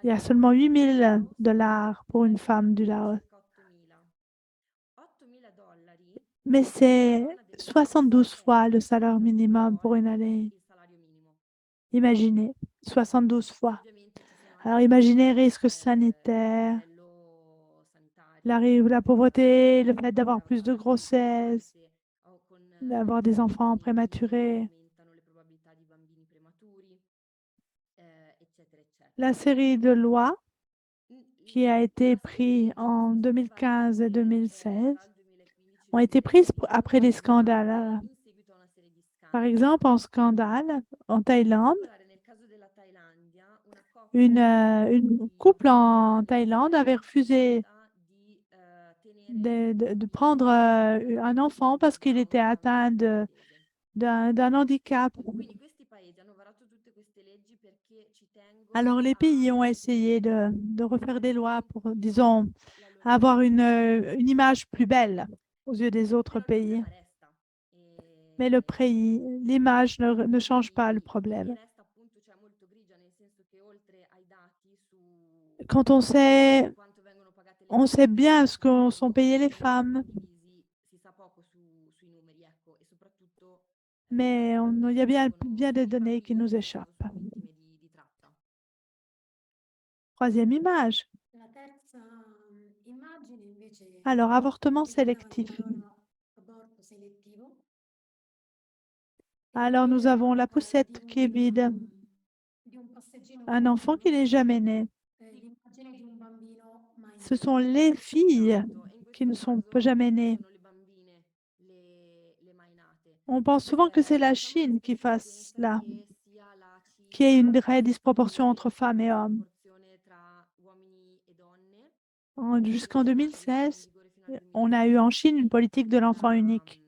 il y a seulement 8 000 dollars pour une femme du Laos. Mais c'est 72 fois le salaire minimum pour une année. Imaginez, 72 fois. Alors imaginez risques sanitaires, la pauvreté, le fait d'avoir plus de grossesse, d'avoir des enfants prématurés. La série de lois qui a été prise en 2015 et 2016 ont été prises après des scandales. Par exemple, en scandale en Thaïlande, une couple en Thaïlande avait refusé de prendre un enfant parce qu'il était atteint d'un handicap. Alors les pays ont essayé de refaire des lois pour, disons, avoir une image plus belle aux yeux des autres pays. Mais l'image ne change pas le problème. Quand on sait bien ce que sont payées les femmes, mais il y a bien des données qui nous échappent. Troisième image. La terza immagine invece Alors, avortement ci parlava sélectif. aborto selettivo. Alors, nous avons la poussette qui est vide, Di un passeggino un enfant qui n'est jamais né. l'immagine di un bambino mai Ce sont les filles qui ne sont jamais nées. On pense souvent que c'est la Chine qui fasse cela, qui ait une vraie disproportion entre femmes et hommes. Jusqu'en 2016, on a eu en Chine une politique de l'enfant unique.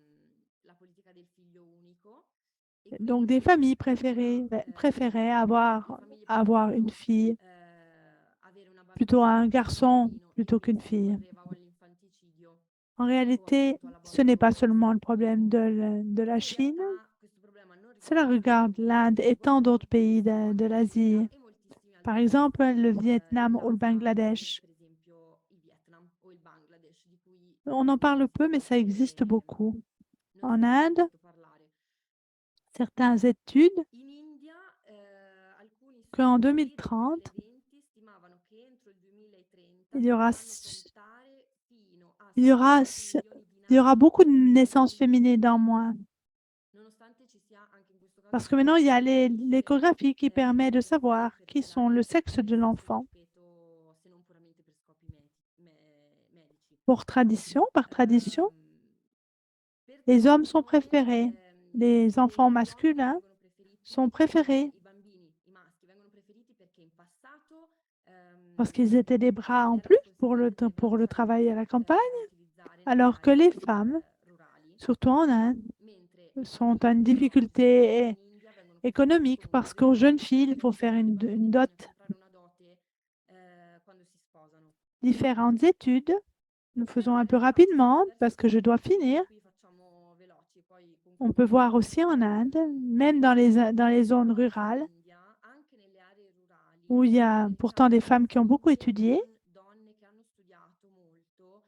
Donc, des familles préféraient avoir une fille, plutôt un garçon plutôt qu'une fille. En réalité, ce n'est pas seulement le problème de la Chine, cela regarde l'Inde et tant d'autres pays de l'Asie. Par exemple, le Vietnam ou le Bangladesh. On en parle peu, mais ça existe beaucoup. En Inde, certaines études qu'en 2030, il y aura beaucoup de naissances féminines en moins. Parce que maintenant, il y a l'échographie qui permet de savoir qui sont le sexe de l'enfant. Par tradition, les hommes sont préférés. Les enfants masculins sont préférés parce qu'ils étaient des bras en plus pour le travail à la campagne, alors que les femmes, surtout en Inde, sont en difficulté économique parce qu'aux jeunes filles, il faut faire une dot. Différentes études Nous faisons un peu rapidement parce que je dois finir. On peut voir aussi en Inde, même dans les zones rurales, où il y a pourtant des femmes qui ont beaucoup étudié,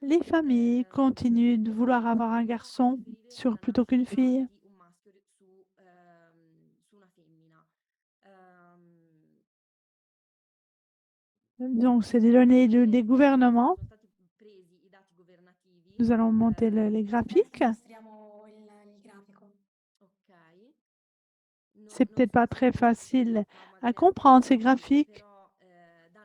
les familles continuent de vouloir avoir un garçon plutôt qu'une fille. Donc, c'est des données des gouvernements. Nous allons monter les graphiques. Mostriamo il grafico. C'est peut-être pas très facile à comprendre ces graphiques,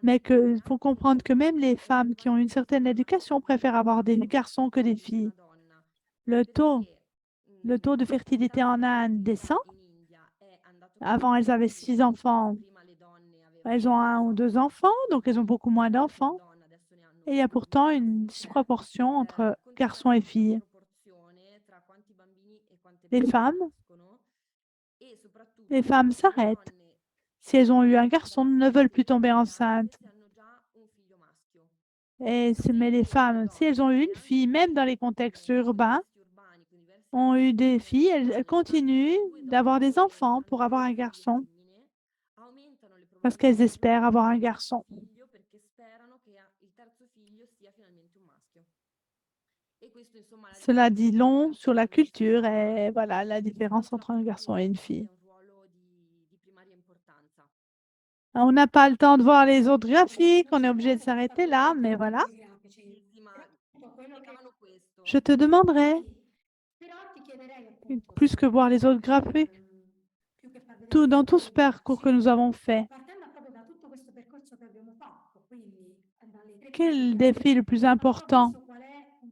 mais il faut comprendre que même les femmes qui ont une certaine éducation préfèrent avoir des garçons que des filles. Le taux de fertilité en Inde descend. Avant, elles avaient 6 enfants. Elles ont 1 ou 2 enfants, donc elles ont beaucoup moins d'enfants. Et il y a pourtant une disproportion entre garçons et filles. Les femmes s'arrêtent. Si elles ont eu un garçon, ne veulent plus tomber enceintes. Mais les femmes, si elles ont eu une fille, même dans les contextes urbains, ont eu des filles, elles continuent d'avoir des enfants pour avoir un garçon, parce qu'elles espèrent avoir un garçon. Cela dit long sur la culture et voilà la différence entre un garçon et une fille. On n'a pas le temps de voir les autres graphiques, on est obligé de s'arrêter là, mais voilà. Je te demanderai, plus que voir les autres graphiques, dans tout ce parcours que nous avons fait, quel est le défi le plus important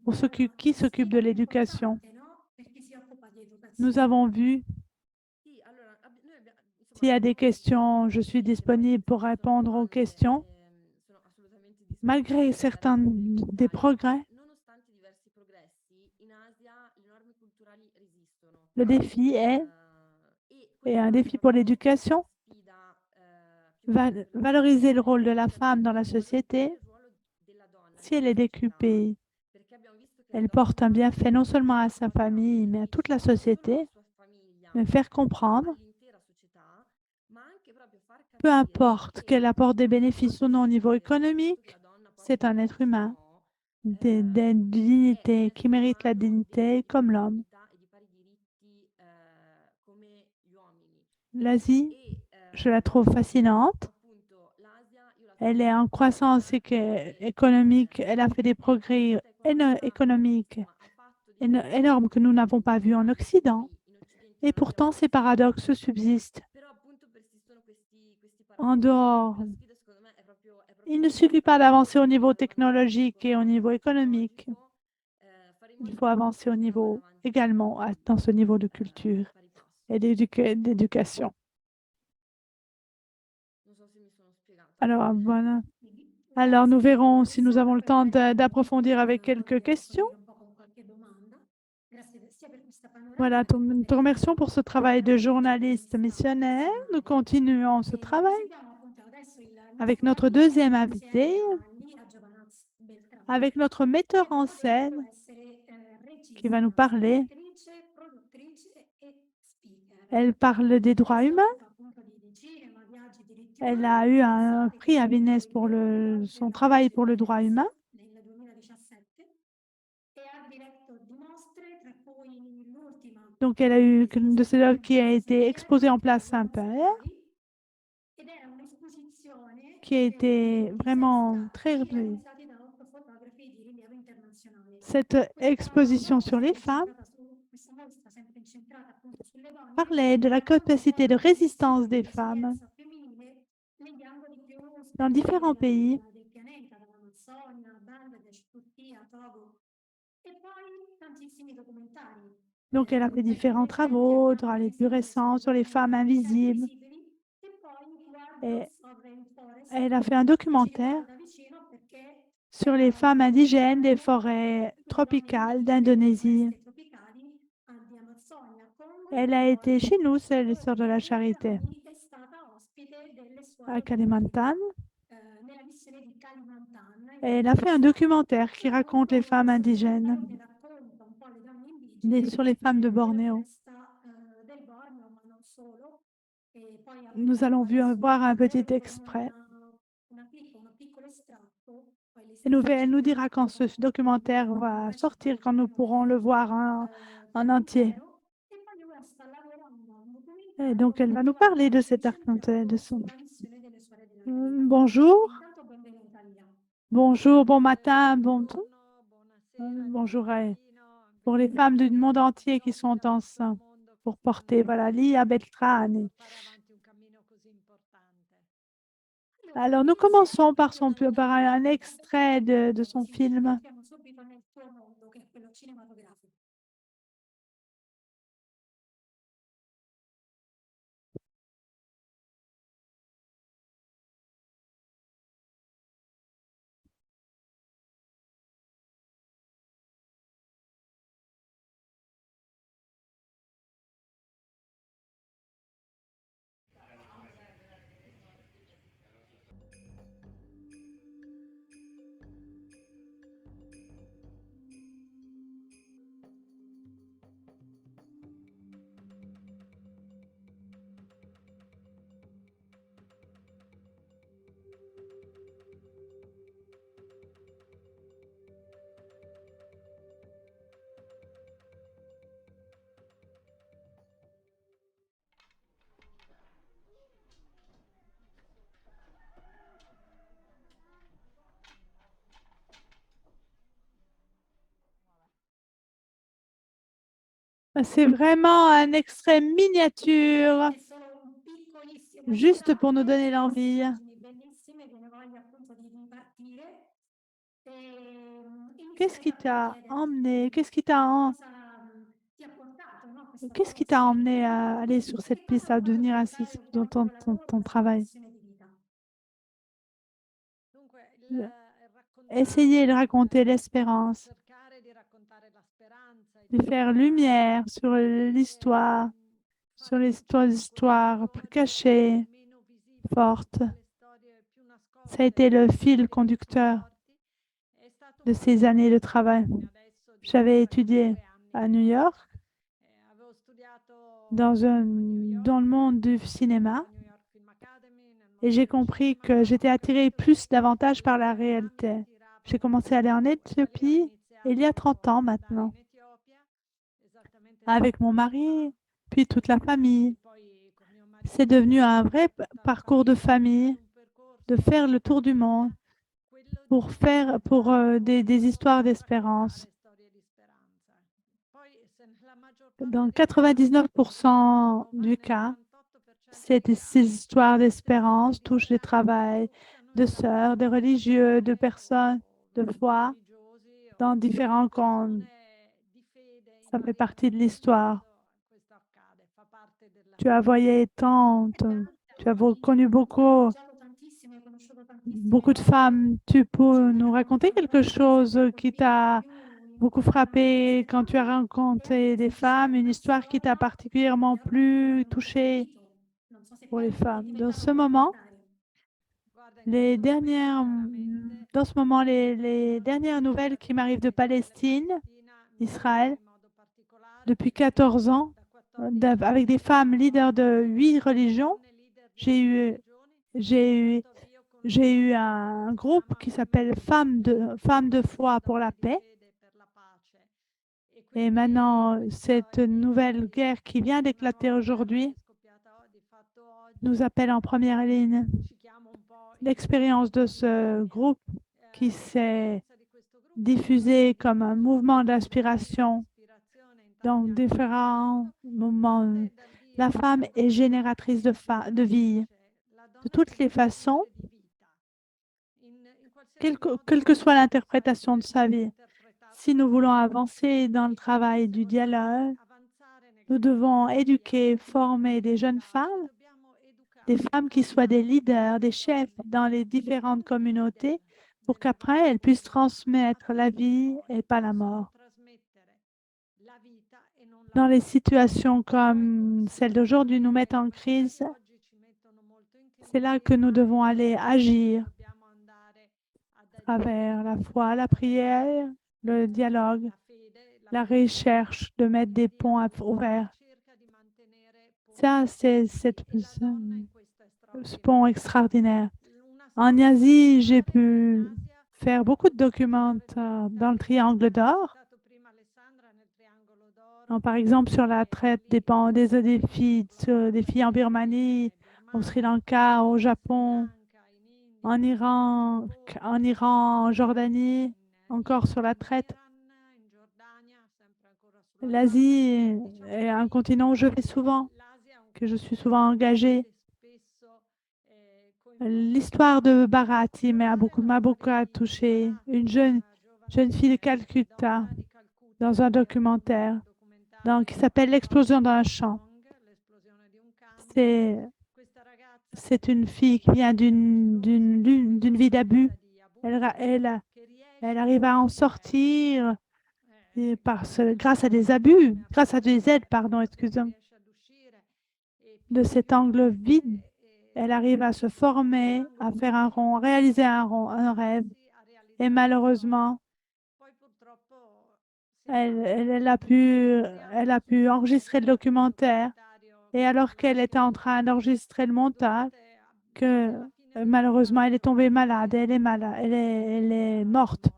pour qui s'occupe de l'éducation? Nous avons vu. S'il y a des questions, je suis disponible pour répondre aux questions. Malgré certains des progrès, le défi et un défi pour l'éducation, valoriser le rôle de la femme dans la société. Si elle est décuplée, elle porte un bienfait non seulement à sa famille, mais à toute la société. Mais faire comprendre, peu importe qu'elle apporte des bénéfices ou non au niveau économique, c'est un être humain de dignité, qui mérite la dignité comme l'homme. L'Asie, je la trouve fascinante. Elle est en croissance économique. Elle a fait des progrès économiques énormes que nous n'avons pas vus en Occident. Et pourtant, ces paradoxes subsistent. En dehors, il ne suffit pas d'avancer au niveau technologique et au niveau économique. Il faut avancer au niveau également dans ce niveau de culture et d'éducation. Alors, voilà. Alors, nous verrons si nous avons le temps d'approfondir avec quelques questions. Voilà, nous te remercions pour ce travail de journaliste missionnaire. Nous continuons ce travail avec notre deuxième invité, avec notre metteur en scène qui va nous parler. Elle parle des droits humains. Elle a eu un prix à Venise pour son travail pour le droit humain. Donc, elle a eu une de ses œuvres qui a été exposée en place Saint-Père, qui a été vraiment très... Cette exposition sur les femmes parlait de la capacité de résistance des femmes dans différents pays. Donc, elle a fait différents travaux, les plus récents, sur les femmes invisibles. Et elle a fait un documentaire sur les femmes indigènes des forêts tropicales d'Indonésie. Elle a été chez nous, c'est les Sœurs de la Charité, à Kalimantan. Et elle a fait un documentaire qui raconte les femmes indigènes, sur les femmes de Bornéo. Nous allons voir un petit extrait. Elle nous dira quand ce documentaire va sortir, quand nous pourrons le voir en entier. Et donc, elle va nous parler de cet documentaire. Bonjour, bonjour, bon matin, bonjour pour les femmes du monde entier qui sont enceintes pour porter, voilà, Lia Beltrame. Alors, nous commençons par un extrait de son film. C'est vraiment un extrait miniature, juste pour nous donner l'envie. Qu'est-ce qui t'a emmené? Qu'est-ce qui t'a emmené à aller sur cette piste, à devenir ainsi dans ton travail? Essayer de raconter l'espérance, de faire lumière sur l'histoire, sur les histoires plus cachées, fortes. Ça a été le fil conducteur de ces années de travail. J'avais étudié à New York, dans le monde du cinéma, et j'ai compris que j'étais attirée davantage par la réalité. J'ai commencé à aller en Éthiopie il y a 30 ans maintenant, avec mon mari, puis toute la famille. C'est devenu un vrai parcours de famille, de faire le tour du monde pour des histoires d'espérance. Dans 99% du cas, ces histoires d'espérance touchent des travails de sœurs, de religieux, de personnes de foi dans différents camps. Ça fait partie de l'histoire. Tu as voyé tant, tu as connu beaucoup de femmes. Tu peux nous raconter quelque chose qui t'a beaucoup frappé quand tu as rencontré des femmes, une histoire qui t'a particulièrement plu, touchée pour les femmes. Dans ce moment, les dernières nouvelles qui m'arrivent de Palestine, Israël, depuis 14 ans, avec des femmes leaders de 8 religions, j'ai eu un groupe qui s'appelle Femmes de foi pour la paix. Et maintenant, cette nouvelle guerre qui vient d'éclater aujourd'hui nous appelle en première ligne. L'expérience de ce groupe qui s'est diffusé comme un mouvement d'inspiration dans différents moments. La femme est génératrice de vie. De toutes les façons, quelle que soit l'interprétation de sa vie, si nous voulons avancer dans le travail du dialogue, nous devons éduquer, former des jeunes femmes, des femmes qui soient des leaders, des chefs dans les différentes communautés pour qu'après, elles puissent transmettre la vie et pas la mort. Dans les situations comme celle d'aujourd'hui nous mettent en crise, c'est là que nous devons aller agir travers la foi, la prière, le dialogue, la recherche de mettre des ponts ouverts. Ça, c'est ce pont extraordinaire. En Asie, j'ai pu faire beaucoup de documents dans le Triangle d'Or. Par exemple, sur la traite des filles en Birmanie, au Sri Lanka, au Japon, en Iran, en Jordanie, encore sur la traite. L'Asie est un continent où je vais souvent, que je suis souvent engagée. L'histoire de Bharati m'a beaucoup touchée. Une jeune fille de Calcutta dans un documentaire qui s'appelle L'explosion d'un champ. C'est une fille qui vient d'une vie d'abus. Elle arrive à en sortir grâce à des abus, grâce à des aides, pardon, excusez-moi, de cet angle vide. Elle arrive à se former, à faire un rond, réaliser un rêve. Et malheureusement, elle a pu enregistrer le documentaire. Et alors qu'elle était en train d'enregistrer le montage, malheureusement, elle est tombée malade. Elle est malade. Elle est morte.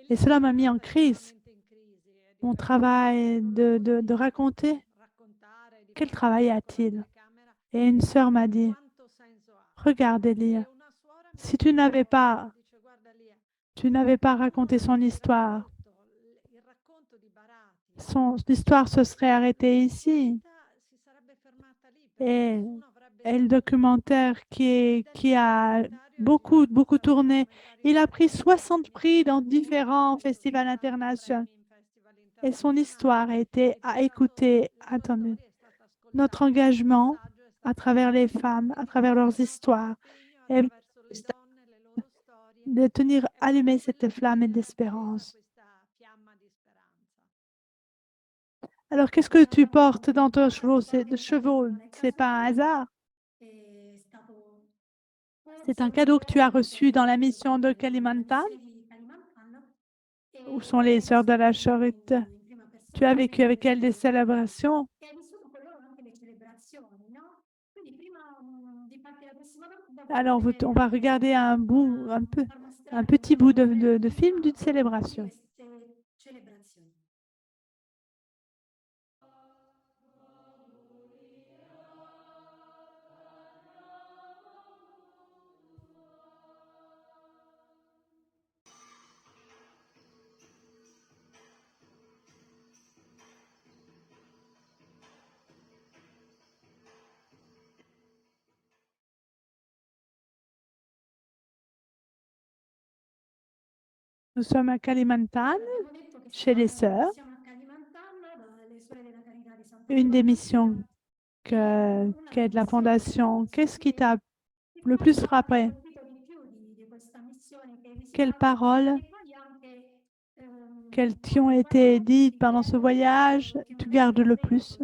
Et cela m'a mis en crise. Mon travail de raconter. Quel travail a-t-il? Et une sœur m'a dit, regarde, Elia, si tu n'avais pas raconté son histoire, son histoire se serait arrêtée ici. Et le documentaire qui a beaucoup tourné, il a pris 60 prix dans différents festivals internationaux. Et son histoire a été à écouter. Attendez. Notre engagement à travers les femmes, à travers leurs histoires, est de tenir allumée cette flamme d'espérance. Alors, qu'est-ce que tu portes dans ton chevaux? C'est pas un hasard. C'est un cadeau que tu as reçu dans la mission de Kalimantan. Où sont les sœurs de la Charité? Tu as vécu avec elles des célébrations. Alors, on va regarder un petit bout de film d'une célébration. Nous sommes à Kalimantan, chez les sœurs. Une des missions qu'est de la Fondation. Qu'est-ce qui t'a le plus frappé? Quelles paroles qu'elles t'y ont été dites pendant ce voyage, tu gardes le plus?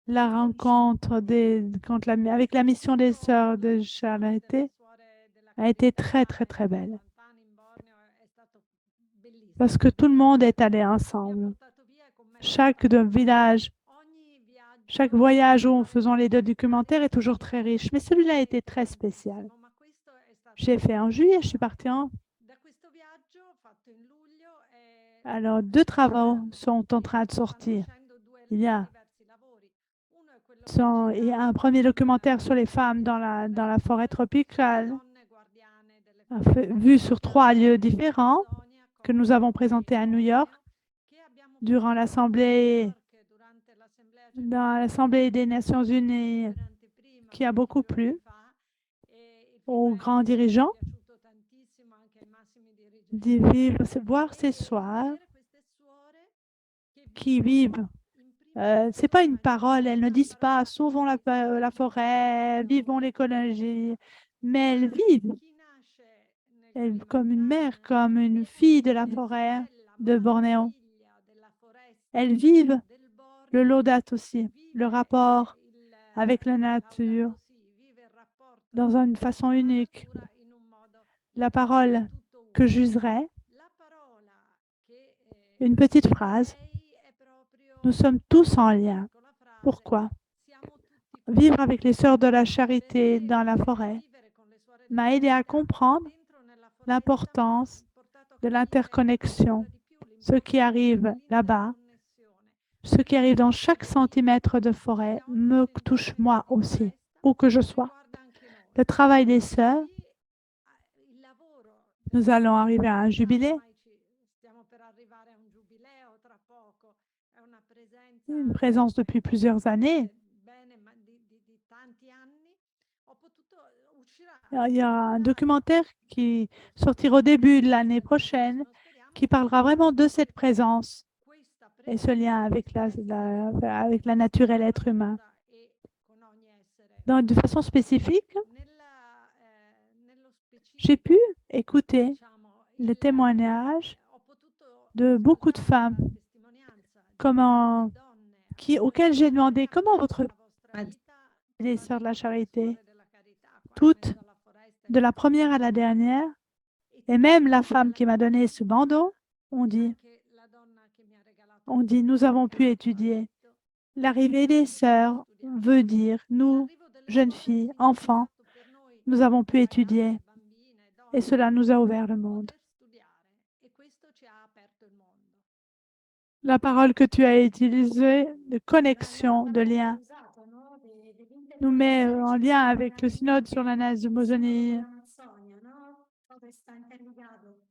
La rencontre avec la mission des sœurs de Charité a été très, très, très belle. Parce que tout le monde est allé ensemble. Chaque voyage où on faisait les deux documentaires est toujours très riche, mais celui-là a été très spécial. J'ai fait en juillet, je suis partie en... Alors, 2 travaux sont en train de sortir. Il y a un premier documentaire sur les femmes dans la forêt tropicale, vu sur 3 lieux différents que nous avons présentés à New York durant l'Assemblée des Nations Unies, qui a beaucoup plu aux grands dirigeants de voir ces soirs qui vivent. Ce n'est pas une parole, elles ne disent pas sauvons la forêt, vivons l'écologie, mais elles vivent. Comme une mère, comme une fille de la forêt de Bornéo. Elles vivent le Laudat aussi, le rapport avec la nature, dans une façon unique. la parole que j'userai, la parola che une petite phrase. userei è proprio Nous sommes tous en lien. ecco la frase Pourquoi? siamo tutti Vivre avec les sœurs de la connessi. charité Perché dans la forêt vivere con le suore della m'a aidé à carità comprendre dentro nella foresta mi ha l'importance portato a de capire l'interconnexion. ancora di più Ce qui l'importanza arrive là-bas, dell'interconnessione. ce qui arrive dans Perché chaque qui centimètre de forêt ogni me touche centimetro moi di aussi, foresta où que je sois. riguarda anche noi. Le travail des sœurs, Qui il lavoro nous della allons suore arriver della à un carità, jubilé, ormai stiamo per arrivare a un giubileo tra poco, è una une presenza présence depuis plusieurs années. bene ma di tanti anni. Ho potuto uscirà Il y a un là documentaire qui sortira au début de l'année prochaine qui parlera vraiment de cette présence questa et ce presenza lien avec avec la nature et l'être humain. e con ogni essere De façon spécifique, nello j'ai pu specifico écouter diciamo le témoignage ho potuto de beaucoup de ascoltare femmes la testimonianza di comment, tante donne auxquelles j'ai demandé comment cambiato votre la vostra vita les quando sœurs de la le charité, suore della carità qua in toutes, mezzo alla foresta de la première à la dernière, et même la femme qui m'a donné ce bandeau, ont dit, anche la donna che mi ha regalato nous avons pu étudier. L'arrivée des sœurs veut dire, nous, l'arrivo delle jeunes suore ha filles, enfants, significato per noi nous avons pu étudier ragazze, bambine, et donne cela nous a ouvert le monde. poter studiare e questo ci ha aperto il mondo. La parole que tu as utilisée de connexion, La de parola che hai lien, usato, no? nous met Dell'interconnessione en ci lien richiama avec le synode sur la veramente il sinodo Amazonie. dell'Amazzonia, no? Dove sta interligato.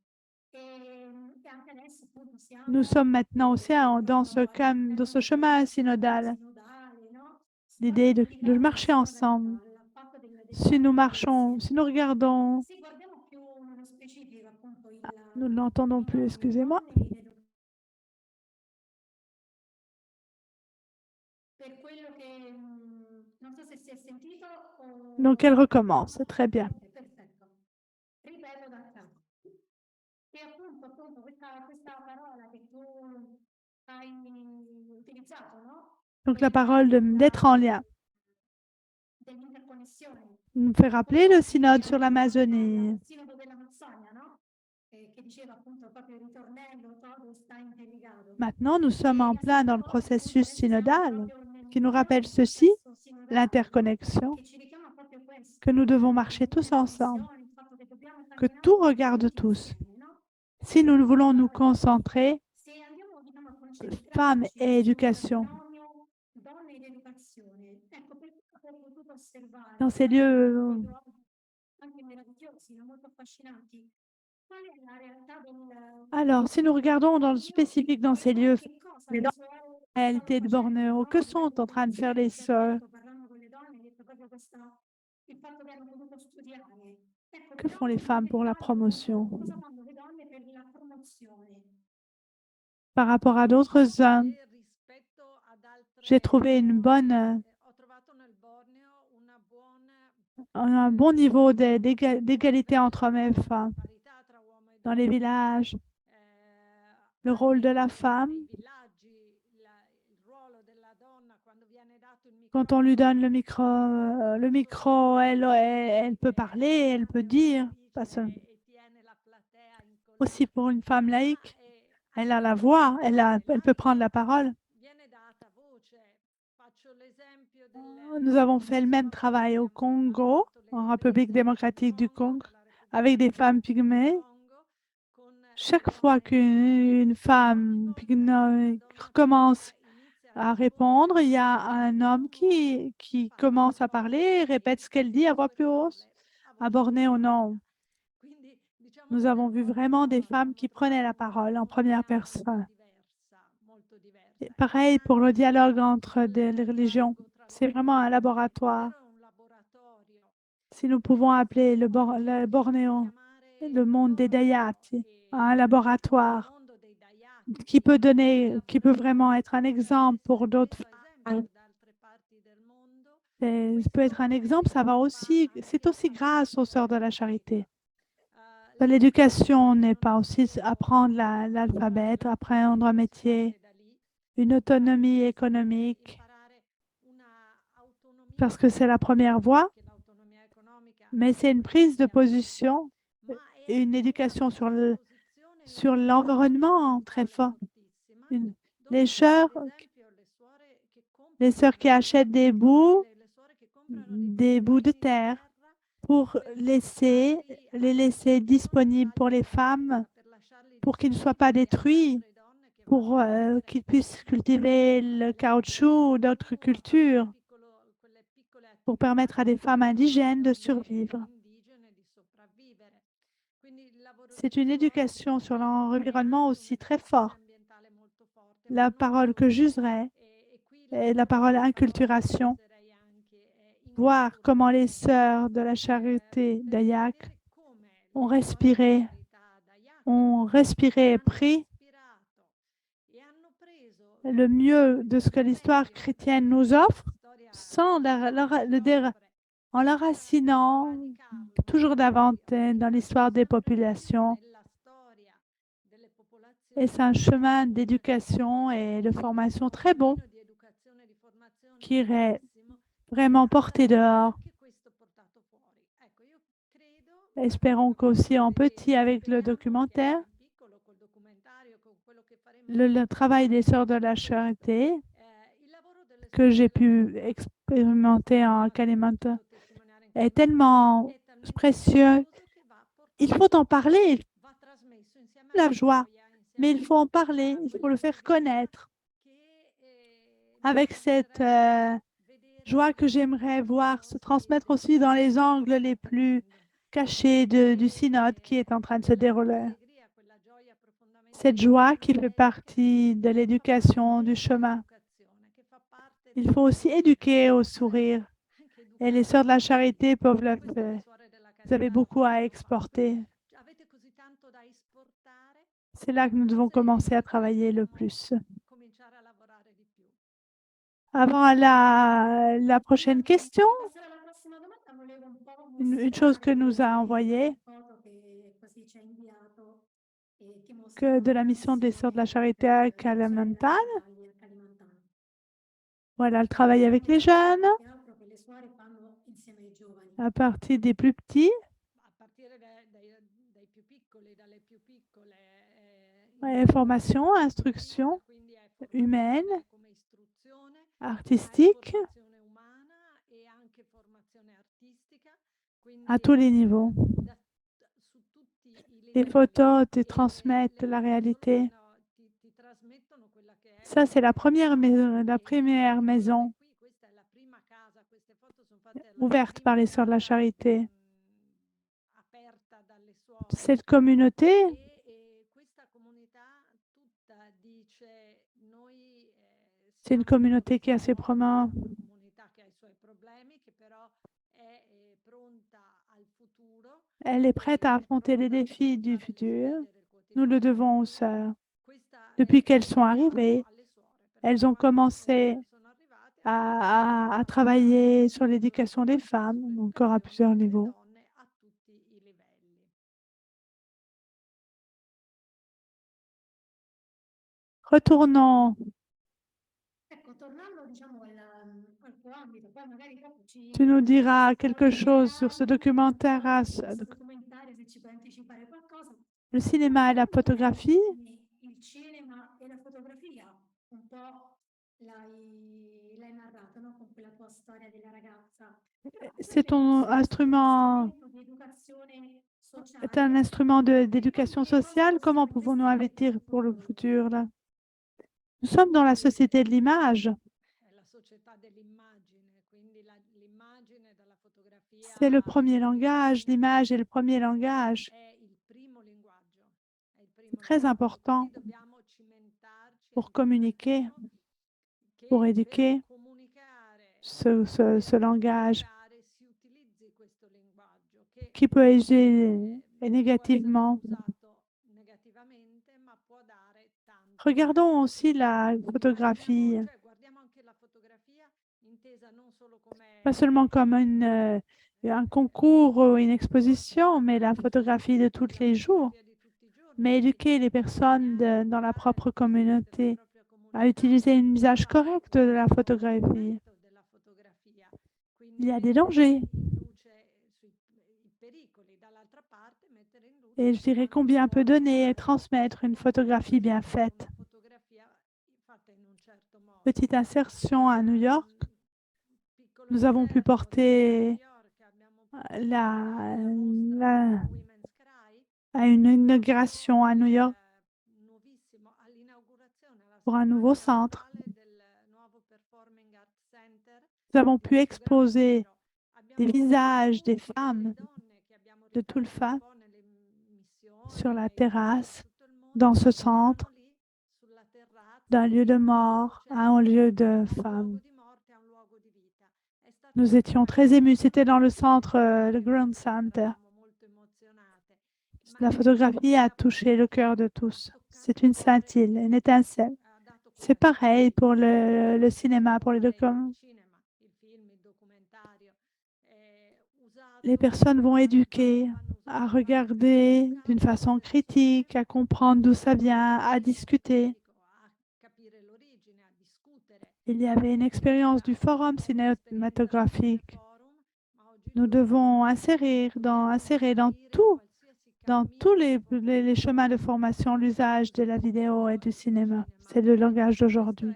E anche adesso appunto Nous siamo sommes maintenant aussi dans all'interno ce di chemin questo cammin synodal, sinodale, no? Si parla l'idée di de grande marcher ensemble. sinodatà, il fatto Si nous marchons, dell'insieme. si nous regardons, Se guardiamo più nello specifico appunto nous ne l'entendons i plus, nomi, excusez-moi. donne in educazione, per quello che non so se si è sentito Donc o... elle recommence, c'est très bien. Ok, perfetto. Ripeto da capo. E appunto questa parola che tu hai utilizzato, no? Donc la Quella parole d'être en lien dell'interconnessione. nous fait rappeler le synode sur l'Amazonie. Il sinodo dell'Amazzonia, no? Che diceva appunto proprio il ritornello, todo sta interligato. Maintenant, nous sommes E en mi ha plein dans le segnato appunto, processus adesso siamo synodal proprio qui nous nel pieno rappelle del ceci, processo sinodale, l'interconnexion, che ci richiama proprio questo, que nous devons no? marcher tous ensemble, L'interconnessione, il fatto che dobbiamo que camminare tout regarde tutti tous. insieme, no? Si nous voulons nous Allora, concentrer, se andiamo diciamo, a femmes concentrarci et sul éducation, binomio donne ed educazione, ecco, per quello che ho potuto osservare, dans ces no? lieux, Vedo anche meravigliosi, no? Molto affascinanti. Qual è la realtà alors si nous regardons dans le spécifique dans ces lieux, che cosa les le suore stanno réalités de facendo, Bornéo, no? que A sont livello en train de faire les che ha sœurs? detto, parlando con le donne, ha detto proprio il fatto che hanno potuto studiare. Ecco, Que le font les donne in femmes pour la generale, cosa promotion? cosa fanno le donne per la promozione? Par rapport à d'autres hommes, E rispetto ad j'ai altre trouvé une bonne, ho trovato nel Borneo una buona un bon niveau d'égalité entre hommes et femmes. parità tra uomo e Dans les donna, villages, le anche rôle de la femme, nei villaggi, il ruolo della donna quando viene dato il quand on lui donne microfono, le micro, elle peut parler, elle peut dire, pas dice seulement. e tiene la platea Aussi pour une femme laïque, ma elle a la voix, elle peut prendre la parole. viene data voce. Faccio l'esempio Nous avons fait le même travail au Congo, en République démocratique du Congo, avec des femmes pygmées. Chaque fois qu'une femme pygmée commence à répondre, il y a un homme qui commence à parler, répète ce qu'elle dit à voix plus haute. À Bornéo, non. Nous avons vu vraiment des femmes qui prenaient la parole en première personne. Et pareil pour le dialogue entre les religions. C'est vraiment un laboratoire. Si nous pouvons appeler le Bornéo le monde des Dayati, un laboratoire qui peut vraiment être un exemple pour d'autres femmes. Ça peut être un exemple, c'est aussi grâce aux sœurs de la charité. L'éducation n'est pas aussi apprendre l'alphabet, apprendre un métier, une autonomie économique, parce que c'est la première voie, mais c'est une prise de position une éducation sur l'environnement très forte. Les sœurs, les sœurs qui achètent des bouts de terre pour les laisser disponibles pour les femmes, pour qu'ils ne soient pas détruits, pour qu'ils puissent cultiver le caoutchouc ou d'autres cultures, pour permettre à des femmes indigènes de survivre. C'est une éducation sur l'environnement aussi très forte. La parole que j'userais est la parole inculturation. Voir comment les sœurs de la charité d'Ayak ont respiré et pris le mieux de ce que l'histoire chrétienne nous offre, sans en l'enracinant toujours davantage dans l'histoire des populations. Et c'est un chemin d'éducation et de formation très beau qui irait vraiment porté dehors. Espérons qu'aussi en petit avec le documentaire, le travail des sœurs de la charité que j'ai pu expérimenter en Kalimantan est tellement précieux. Il faut en parler, la joie, mais il faut en parler, il faut le faire connaître. Avec cette joie que j'aimerais voir se transmettre aussi dans les angles les plus cachés du synode qui est en train de se dérouler. Cette joie qui fait partie de l'éducation du chemin. Il faut aussi éduquer au sourire. Et les sœurs de la charité peuvent le faire. Vous avez beaucoup à exporter. C'est là que nous devons commencer à travailler le plus. Avant la prochaine question, une chose que nous a envoyée, que de la mission des sœurs de la charité à Kalimantan. Voilà, le travail avec les jeunes, à partir des plus petits. Formation, instruction humaine, artistique, à tous les niveaux. Les photos te transmettent la réalité. Ça, c'est la première maison ouverte par les sœurs de la charité. Cette communauté c'est une communauté qui a ses problèmes. Elle est prête à affronter les défis du futur. Nous le devons aux sœurs. Depuis qu'elles sont arrivées, elles ont commencé à travailler sur l'éducation des femmes, encore à plusieurs niveaux. Retournons. Tu nous diras quelque chose sur ce documentaire. Le cinéma et la photographie. C'est ton instrument, est un instrument d'éducation sociale. Comment pouvons-nous investir pour le futur là? Nous sommes dans la société de l'image. C'est le premier langage, l'image est le premier langage. C'est très important pour communiquer, pour éduquer ce langage qui peut agir négativement. Regardons aussi la photographie, pas seulement comme un concours ou une exposition, mais la photographie de tous les jours, mais éduquer les personnes dans la propre communauté à utiliser un usage correct de la photographie. Il y a des dangers. Et je dirais combien peut donner et transmettre une photographie bien faite. Petite insertion à New York. Nous avons pu porter à une inauguration à New York pour un nouveau centre. Nous avons pu exposer des visages des femmes, de toutes les femmes, sur la terrasse, dans ce centre, d'un lieu de mort à un lieu de femmes. Nous étions très émus. C'était dans le centre, le Grand Center. La photographie a touché le cœur de tous. C'est une scintille, une étincelle. C'est pareil pour le cinéma, pour les documents. Les personnes vont éduquer à regarder d'une façon critique, à comprendre d'où ça vient, à discuter. Il y avait une expérience du forum cinématographique. Nous devons insérer dans tous les chemins de formation l'usage de la vidéo et du cinéma. C'est le langage d'aujourd'hui.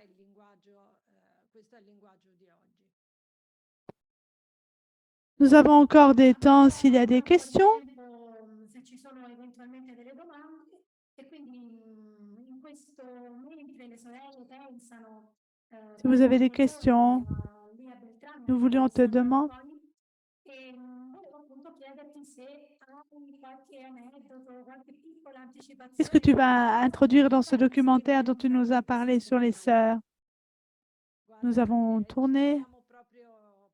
Nous avons encore des temps s'il y a des questions. Se ci sono eventualmente delle domande e quindi in questo mentre le sorelle pensano Si vous avez des passando il questions, giorno a Lia Beltrame nous voulions te demander, e volevo appunto chiederti se hai qualche aneddoto, qualche piccola qu'est-ce que anticipazione tu vas introduire dans ce documentaire dont tu nous as parlé sur les sœurs? Nous avons tourné,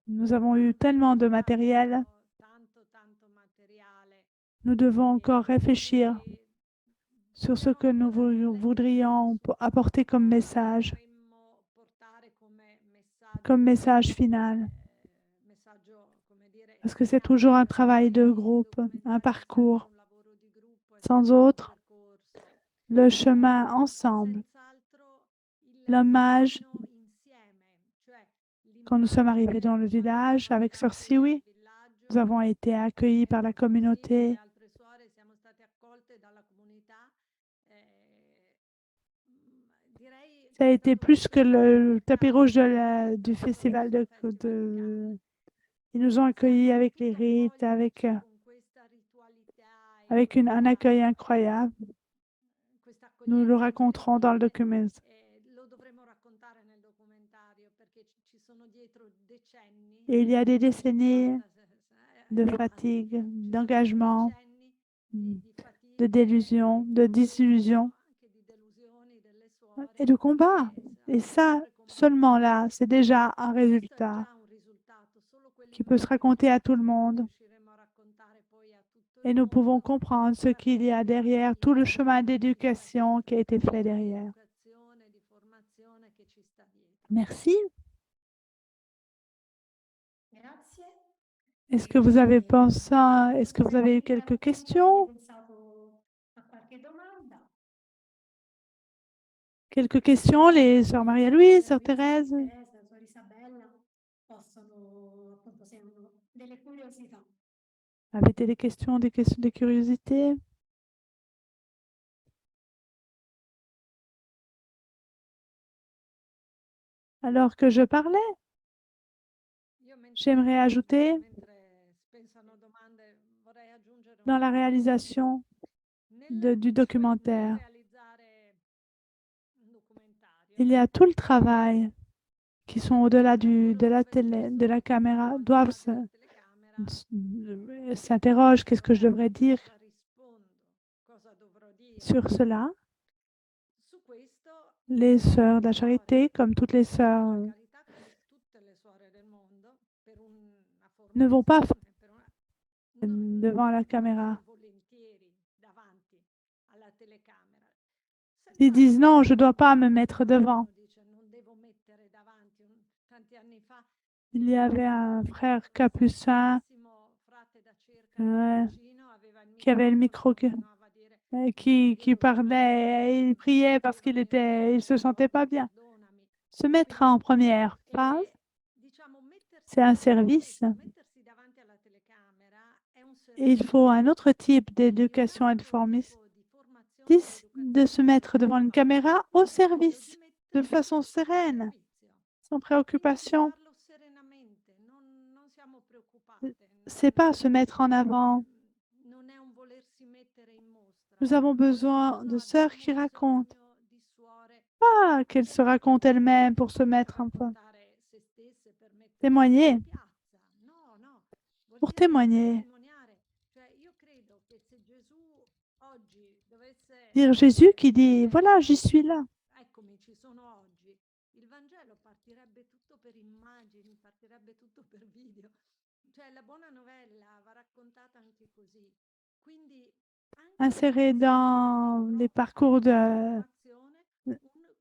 nous avons eu tellement de matériel. Nous devons encore réfléchir sur ce que nous voudrions apporter comme message final. Parce que c'est toujours un travail de groupe, un parcours. Sans autre, le chemin ensemble, l'hommage. Quand nous sommes arrivés dans le village avec Sœur Siwi, nous avons été accueillis par la communauté. Ça a été plus que le tapis rouge du festival Ils nous ont accueillis avec les rites, avec un accueil incroyable. Nous le raconterons dans le document. Et il y a des décennies de fatigue, d'engagement, de désillusion et de combat. Et ça, seulement là, c'est déjà un résultat qui peut se raconter à tout le monde. Et nous pouvons comprendre ce qu'il y a derrière, tout le chemin d'éducation qui a été fait derrière. Merci. Est-ce que vous avez pensé, est-ce que vous avez eu quelques questions? Quelques questions, les sœurs Maria-Louise, sœur Thérèse? Avez-vous des questions de curiosité? Alors que je parlais, j'aimerais ajouter dans la réalisation du documentaire, il y a tout le travail qui sont au-delà de la télé, de la caméra, doivent s'interroger, qu'est-ce que je devrais dire sur cela. Les sœurs de la charité, comme toutes les sœurs, ne vont pas devant la caméra. Ils disent non, je ne dois pas me mettre devant. Il y avait un frère capucin qui avait le micro qui parlait et il priait parce il se sentait pas bien. Se mettre en première phase, c'est un service. il faut un autre type d'éducation et de formation, de se mettre devant une caméra au service, de façon sereine, sans préoccupation. C'est pas se mettre en avant. Nous avons besoin de sœurs qui racontent, pas qu'elles se racontent elles-mêmes pour se mettre un peu. Témoigner, pour témoigner. Dire Jésus qui dit, voilà, j'y suis là. Eccomi, ci sono oggi. Il Vangelo partirebbe tutto per immagini, partirebbe tutto per video. Cioè la buona novella va raccontata anche così. Quindi anche Insérer dans les parcours de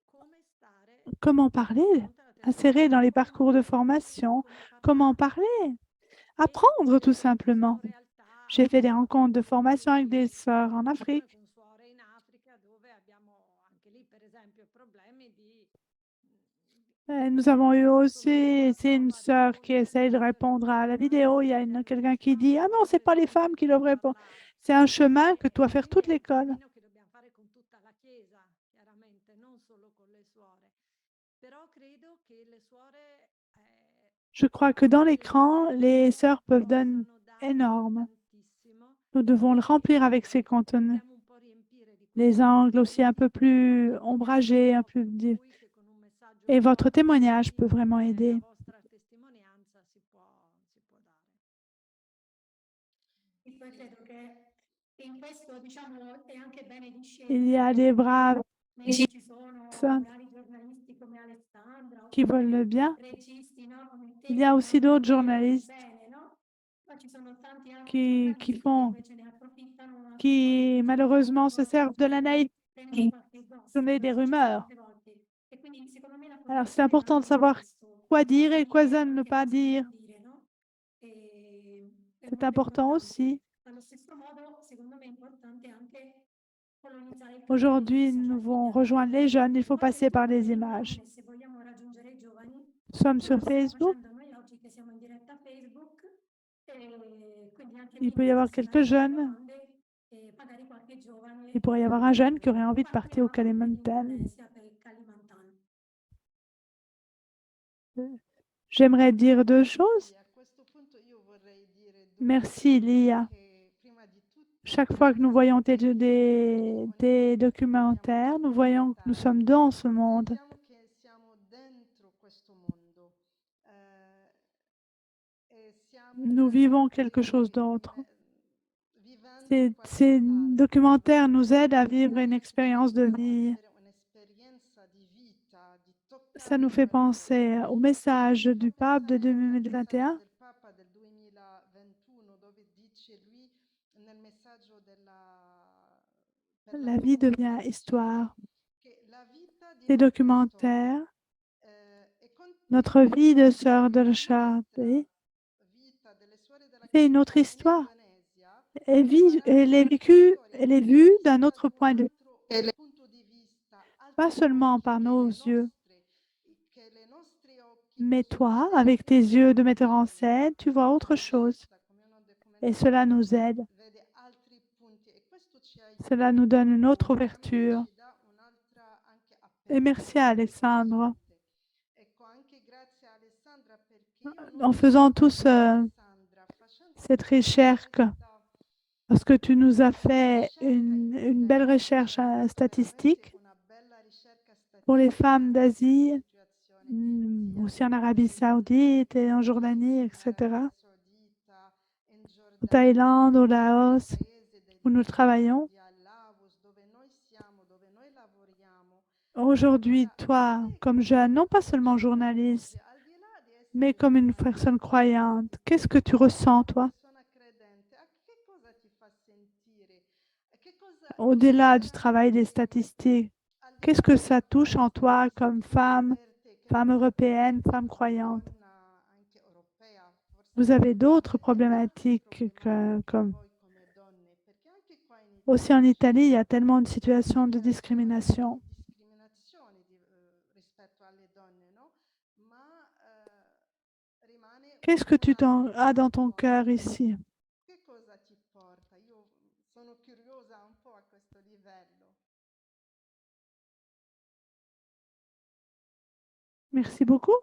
come stare comment parler, insérer dans les parcours de formation, comment parler, apprendre tout simplement. J'ai fait des rencontres de formation avec des sœurs en Afrique. Nous avons eu aussi, c'est une sœur qui essaye de répondre à la vidéo. Il y a quelqu'un qui dit, ah non, c'est pas les femmes qui doivent répondre. C'est un chemin que doit faire toute l'école. Je crois que dans l'écran, les sœurs peuvent donner énorme. Nous devons le remplir avec ces contenus. Les angles aussi un peu plus ombragés, un peu et votre témoignage peut vraiment aider. Il y a des braves personnes qui veulent le bien. Il y a aussi d'autres journalistes qui malheureusement se servent de la naïveté, donner des rumeurs. Alors c'est important de savoir quoi dire et quoi ne pas dire. C'est important aussi. Aujourd'hui, nous devons rejoindre les jeunes. Il faut passer par les images. Nous sommes sur Facebook. Il peut y avoir quelques jeunes. Il pourrait y avoir un jeune qui aurait envie de partir au Kalimantan. J'aimerais dire deux choses. Merci, Lia. Chaque fois que nous voyons des documentaires, nous voyons que nous sommes dans ce monde. Nous vivons quelque chose d'autre. Ces documentaires nous aident à vivre une expérience de vie. Ça nous fait penser au message du pape de 2021. La vie devient histoire. Ces documentaires, notre vie de sœur de la Charité, c'est une autre histoire. Elle est vue d'un autre point de vue, pas seulement par nos yeux. Mais toi, avec tes yeux de metteur en scène, tu vois autre chose. Et cela nous aide. Cela nous donne une autre ouverture. Et merci à Alessandro. En faisant tous cette recherche, parce que tu nous as fait une belle recherche statistique pour les femmes d'Asie, aussi en Arabie Saoudite et en Jordanie, etc. Au Thaïlande, au Laos, où nous travaillons. Aujourd'hui, toi, comme jeune, non pas seulement journaliste, mais comme une personne croyante, qu'est-ce que tu ressens, toi? Au-delà du travail des statistiques, qu'est-ce que ça touche en toi comme femme, femme européenne, femme croyante? Vous avez d'autres problématiques comme aussi en Italie, il y a tellement de situations de discrimination. Qu'est-ce que tu as dans ton cœur ici? Merci beaucoup.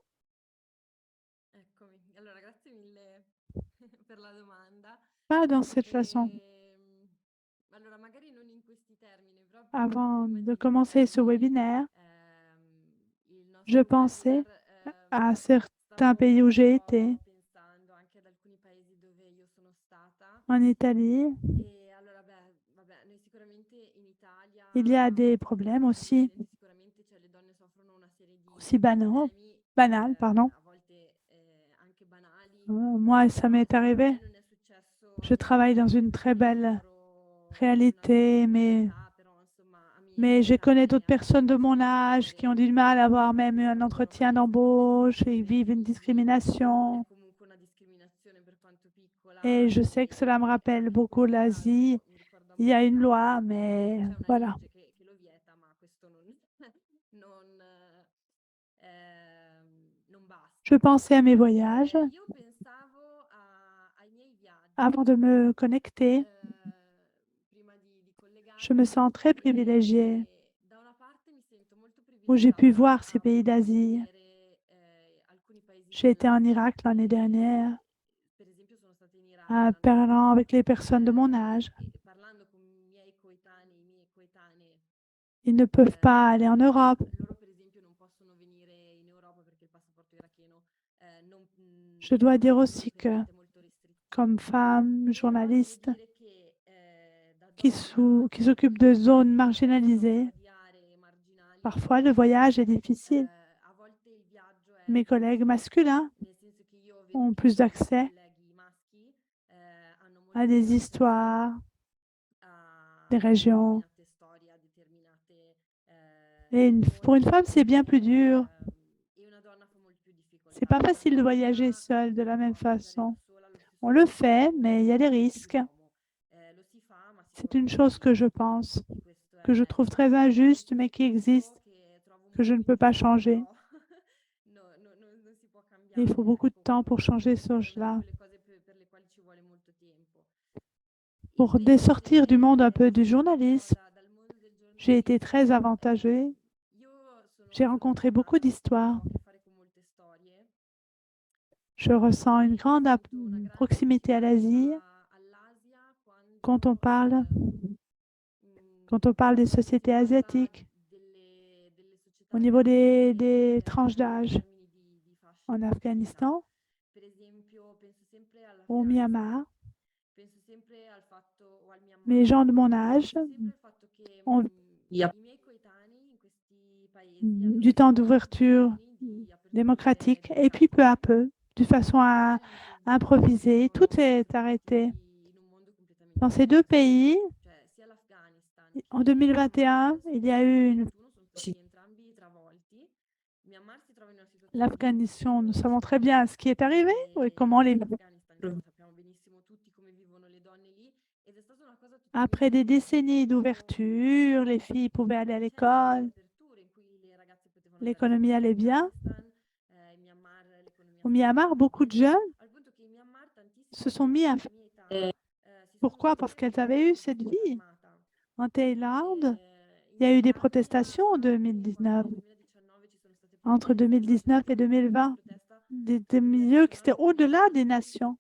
Eccomi. Allora, grazie mille per la domanda. Pas dans cette façon. Allora, magari non in questi termini, però Avant prima de di commencer ce chiederti, webinaire, il je nostro pensais webinar, à certains pays stavo où un j'ai po' été, pensando anche ad alcuni paesi dove io sono stata. en Italie. E allora, vabbè, noi sicuramente in Italia, Il y a des problèmes come aussi, continente, sicuramente cioè, le donne soffrono una serie di aussi banaux, problemi, banals, pardon. a volte anche banali. Moi, ça Però m'est ecco, a me arrivé. non è successo Je travaille dans une très nel belle lavoro in una réalité, realtà, però insomma a miei mais je connais coetanei d'autres personnes de mon âge qui ont du mal à avoir même un loro entretien paesi dove d'embauche et ils vivent une avere figli è discrimination. comunque una discriminazione per quanto piccola Et je sais que cela me rappelle in beaucoup questo l'Asie. caso mi ricordo a Il y a une Montreal loi, mais c'è una voilà. legge che lo vieta, ma questo non, non Je basta. pensais à mes voyages Io pensavo ai miei viaggi avant de me connecter. prima di Je me collegarmi sens très privilégiée e da una parte mi sento molto où j'ai pu privilegiata voir ces a pays poter d'Asie. vedere alcuni paesi J'ai été en dell'Asia Irak l'année dernière, per esempio sono stata in Iran l'anno parlant scorso avec les personnes de mon âge. e parlando con i miei coetanei, i miei coetanei, Ils ne peuvent pas aller en Europe. loro per esempio non possono venire in Europa perché il passaporto iracheno Je dois dire non aussi lo que, permette, molto restrittivo. comme femme, Però devo journaliste, dire che da donna qui s'occupe de zones soffro marginalisées, di aree marginali, parfois le voyage est difficile. a volte il viaggio è Mes collègues masculins nel senso che io vedo ont che plus i miei d'accès colleghi maschi hanno à molto più des accesso histoires, des a régions. determinate storie, a determinate Et pour une regioni femme, c'est bien plus dur. e una donna fa molto più C'est difficoltà. pas Una facile de voyager donna seule de la non même può viaggiare da façon. sola allo stesso On le fait, modo mais il y a des di risques. un uomo. Lo si fa, ma C'est une sicuramente chose que je e pense, questo que je trouve très injuste, mais qui existe, che trovo que je molto ne peux pas ingiusto, changer. però non si può Et il faut cambiare, beaucoup de ecco, temps pour changer è una di cela. quelle cose per le quali ci vuole molto tempo. Pour sortir du monde un peu du journalisme, Dal mondo del j'ai été giornalismo, très avantagée. io J'ai sono rencontré beaucoup fortunata perché d'histoires. ho a che fare con molte storie. Je ressens une grande Ho avuto una grande proximité à l'Asie vicinanza all'Asia quand on parle, quand on parle des quando si sociétés parla asiatiques, delle società au niveau asiatiche des tranches in d'âge. termini di fascia En di età. Afghanistan, Per esempio, penso sempre au all'Afghanistan, Myanmar, penso sempre al fatto, o al les Myanmar, gens de mon âge penso sempre al fatto che ont i miei coetanei in questi paesi hanno du avuto temps delle d'ouverture occasioni di aperture démocratique, et puis peu à democratiche. peu, de façon à Veramente improviser, tout sono est cresciuti arrêté. in un mondo completamente Dans ces deux diverso, pays, cioè sia l'Afghanistan en che il 2021, Myanmar il y a nel eu 2021 sono stati entrambi travolti. Il Myanmar si trova in una situazione l'Afghanistan. Nous molto savons très bien stabile ce qui est arrivé et e comment les... l'Afghanistan insomma, sappiamo benissimo tutti come vivono le donne lì ed è stata una cosa totalmente Après des diversa décennies rispetto d'ouverture, les filles pouvaient aller à decenni di l'école, aperture in cui le ragazze potevano andare a l'économie scuola in allait bien. Afghanistan, in Myanmar l'economia Au andava Myanmar, beaucoup de bene, jeunes al punto che in Myanmar tantissime se sont mis donne à... della mia età si sono Pourquoi? Parce messe qu'elles avaient eu cette in vie. armata. En Thaïlande, In il y a eu des Thailandia protestations en anche quando 2019, nel 2019 ci sono state entre proteste, però ci 2019 sono et state forme di 2020, protesta des sul milieux qui étaient 2019 au-delà des nations.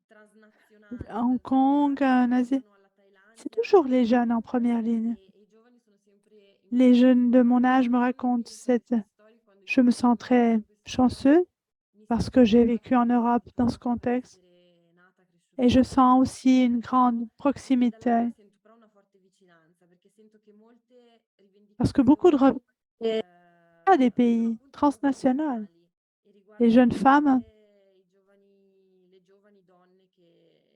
transnazionali, Hong Kong, che en Asie, vengono alla c'est Thailandia toujours les jeunes en première ligne. e i giovani sono sempre Les impegnati jeunes in de mon queste âge me azioni. racontent Quindi cette... queste storie, quando io Je me sens très sento queste chanceux storie, mi parce sento que j'ai molto vécu en Europe dans ce fortunata per contexte essere nata, cresciuta et in je questo sens aussi une contesto. grande E dall'altra proximité sento però una forte vicinanza perché sento che molte parce que beaucoup de rivendicazioni revendications des sono pays appunto transnationaux. transnazionali e Les riguardano jeunes femmes, proprio le giovani donne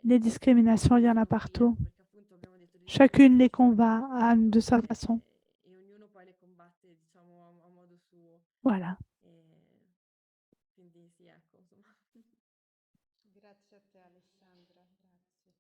les discriminations, il y en a sono qui, partout. ecco, perché appunto abbiamo detto di Chacune les discriminazioni ce ne combat sono de sa façon. e ognuno poi le combatte, diciamo, a modo suo. Voilà. Quindi sì, ecco, insomma. Grazie a te Alessandra, grazie.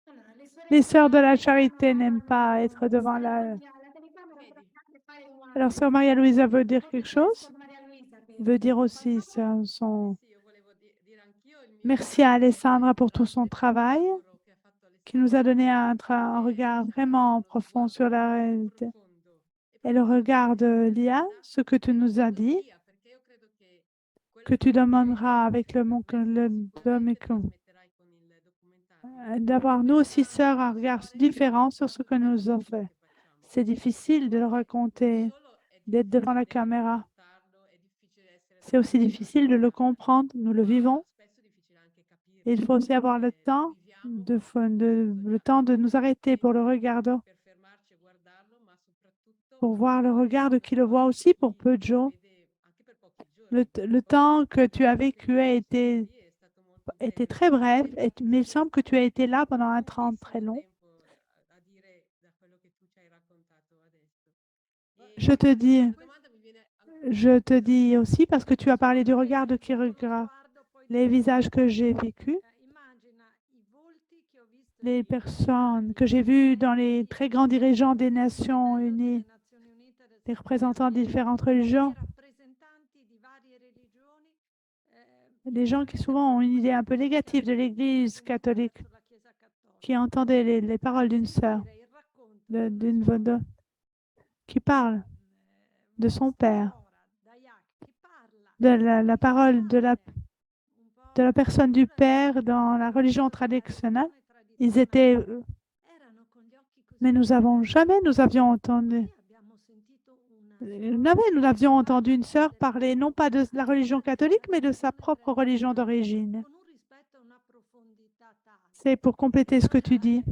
Allora, Les sœurs de la charité dovranno n'aiment pas être devant stare la... davanti alla telecamera per fare una Alors, sœur Maria Louisa veut dire Ok, quelque c'è chose? Sor Maria Luisa che Veut dire aussi parla. son... Sì, io Merci à Alessandra pour tout son travail, qui nous a donné un regard vraiment profond sur la réalité. Et le regard de l'IA, ce que tu nous as dit, que tu demanderas avec le d'avoir nous aussi, sœurs, un regard différent sur ce que nous avons fait. C'est difficile de le raconter, d'être devant la caméra. C'est aussi difficile de le comprendre, nous le vivons. Et il faut aussi avoir le temps de nous arrêter pour le regarder, pour voir le regard de qui le voit aussi pour peu de jours. Le temps que tu as vécu était très bref, mais il semble que tu as été là pendant un temps très long. Je te dis aussi, parce que tu as parlé du regard de qui regarde les visages que j'ai vécus, les personnes que j'ai vues dans les très grands dirigeants des Nations Unies, les représentants de différentes religions, des gens qui souvent ont une idée un peu négative de l'Église catholique, qui entendaient les paroles d'une sœur, qui parle de son père, de la parole de la personne du père dans la religion traditionnelle. Ils étaient, mais nous avions entendu. Nous avions entendu une sœur parler non pas de la religion catholique, mais de sa propre religion d'origine. C'est pour compléter ce que tu dis.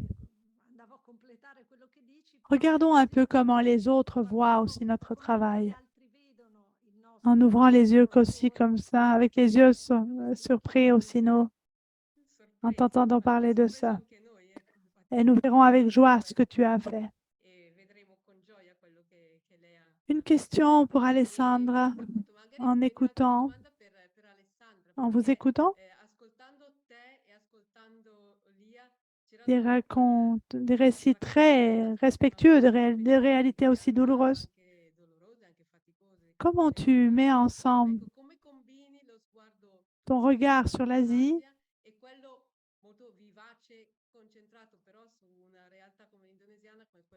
Regardons un peu comment les autres voient aussi notre travail. En ouvrant les yeux aussi comme ça, avec les yeux surpris aussi, nous, en t'entendant parler de ça. Et nous verrons avec joie ce que tu as fait. Une question pour Alessandra, en vous écoutant, des récits très respectueux de réalités aussi douloureuses. Comment tu mets ensemble ton regard sur l'Asie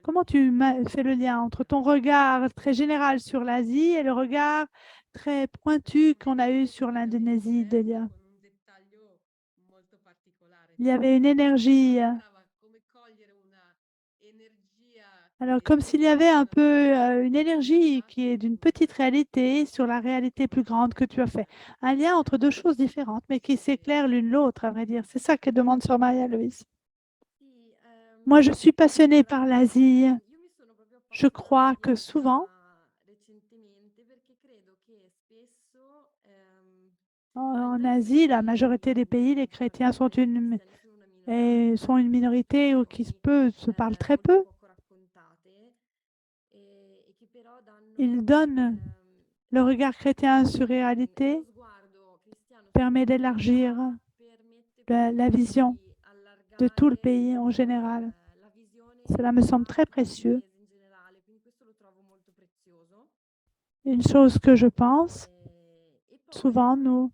Comment tu fais le lien entre ton regard très général sur l'Asie et le regard très pointu qu'on a eu sur l'Indonésie, Delia? Il y avait une énergie. Alors, comme s'il y avait un peu une énergie qui est d'une petite réalité sur la réalité plus grande que tu as fait. Un lien entre deux choses différentes, mais qui s'éclairent l'une l'autre, à vrai dire. C'est ça que demande sur Maria-Louise. Moi, je suis passionnée par l'Asie. Je crois que souvent, en Asie, la majorité des pays, les chrétiens sont une minorité ou qui se parlent très peu. Ils donnent le regard chrétien sur réalité, permet d'élargir la vision de tout le pays en général. Cela me semble très précieux. Une chose que je pense, souvent, nous,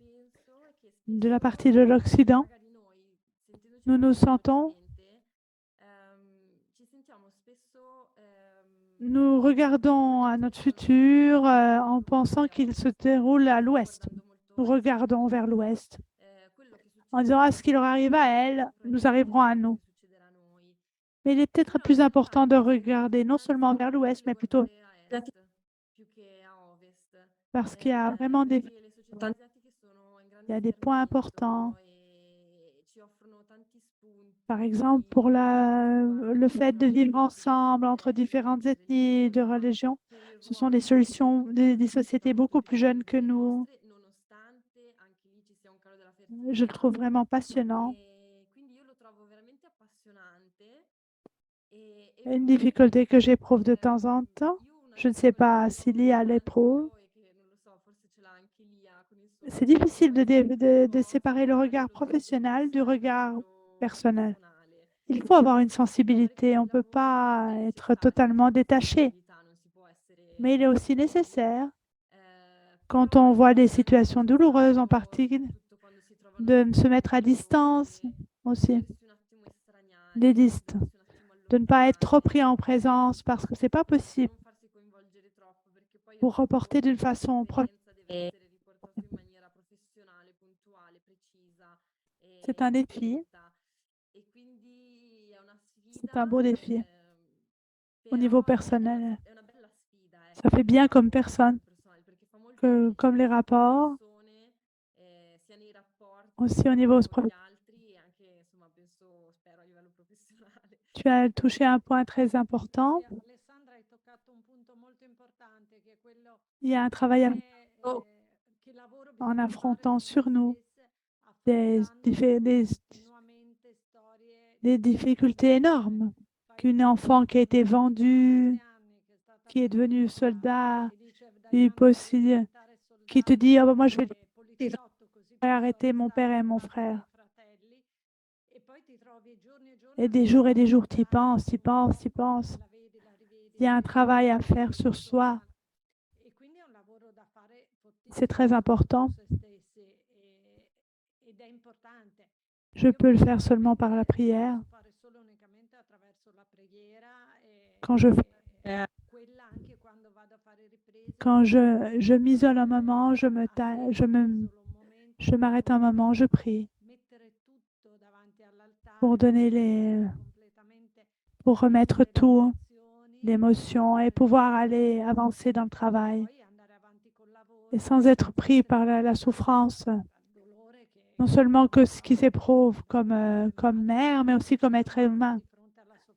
de la partie de l'Occident, nous nous sentons, nous regardons à notre futur en pensant qu'il se déroule à l'ouest. Nous regardons vers l'ouest en disant « Ah, ce qui leur arrive à elles, nous arriverons à nous ». Mais il est peut-être plus important de regarder non seulement vers l'ouest, mais plutôt parce qu'il y a vraiment il y a des points importants. Par exemple, pour le fait de vivre ensemble entre différentes ethnies, de religions, ce sont des solutions, des sociétés beaucoup plus jeunes que nous. Je le trouve vraiment passionnant. Une difficulté que j'éprouve de temps en temps, je ne sais pas si l'IA l'éprouve, c'est difficile de séparer le regard professionnel du regard personnel. Il faut avoir une sensibilité, on ne peut pas être totalement détaché. Mais il est aussi nécessaire, quand on voit des situations douloureuses en particulier, de se mettre à distance aussi, des distes, de ne pas être trop pris en présence parce que c'est pas possible pour reporter d'une façon c'est un défi, c'est un beau défi au niveau personnel. Ça fait bien comme personne, comme les rapports, aussi au niveau Tu as touché un point très important. Alessandra, hai toccato un punto molto importante che è quello Il y a un travail che lavoro en bisogna fare affrontant su sur noi nous stesse, des, affrontando continuamente storie des di difficultés énormes. Qu'une enfant qui a été vendue, qui est devenue soldat, puis possible, qui te dit, oh, ben, moi je vais arrêter mon père et mon frère. Et des jours, tu y penses, tu y penses, tu y penses. Il y a un travail à faire sur soi. C'est très important. Je peux le faire seulement par la prière. Quand je m'isole un moment, je m'arrête un moment, je prie pour pour remettre tout, l'émotion et pouvoir aller avancer dans le travail et sans être pris par la souffrance, non seulement que ce qui s'éprouve comme mère, mais aussi comme être humain.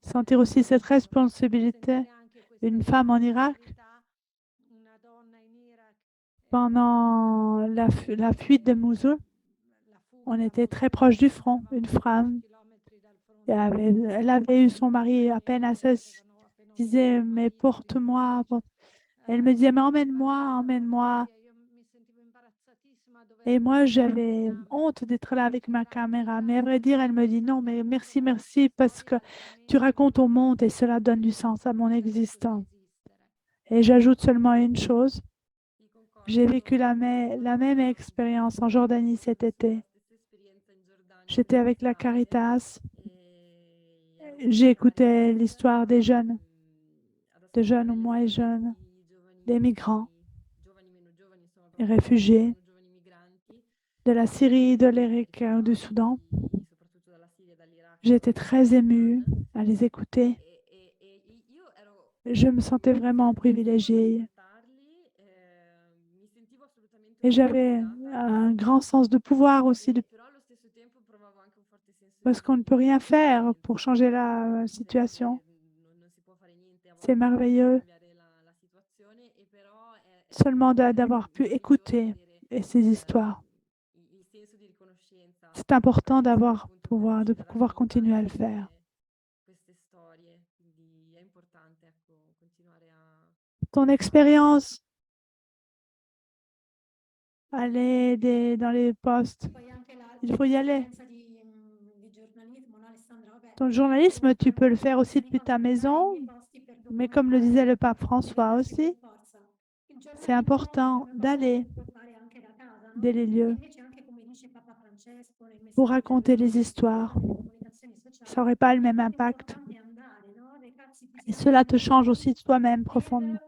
Sentir aussi cette responsabilité. Une femme en Irak, pendant la fuite de Mossoul, on était très proche du front. Une femme, elle avait eu son mari à peine à 16, disait, mais porte-moi. Elle me disait, mais emmène-moi, emmène-moi. Et moi, j'avais honte d'être là avec ma caméra. Mais à vrai dire, elle me dit, non, mais merci, merci, parce que tu racontes au monde et cela donne du sens à mon existence. Et j'ajoute seulement une chose. J'ai vécu la même expérience en Jordanie cet été. J'étais avec la Caritas. J'ai écouté l'histoire des jeunes ou moins jeunes, des migrants, des réfugiés de la Syrie, de l'Irak, du Soudan. J'étais très émue à les écouter. Je me sentais vraiment privilégiée. Et j'avais un grand sens de pouvoir aussi, parce qu'on ne peut rien faire pour changer la situation. C'est merveilleux seulement d'avoir pu écouter ces histoires. C'est important de pouvoir continuer à le faire. Ton expérience, aller dans les postes, il faut y aller. Ton journalisme, tu peux le faire aussi depuis ta maison, mais comme le disait le pape François aussi, c'est important d'aller dès les lieux pour raconter les histoires. Ça n'aurait pas le même impact. Et cela te change aussi de toi-même profondément.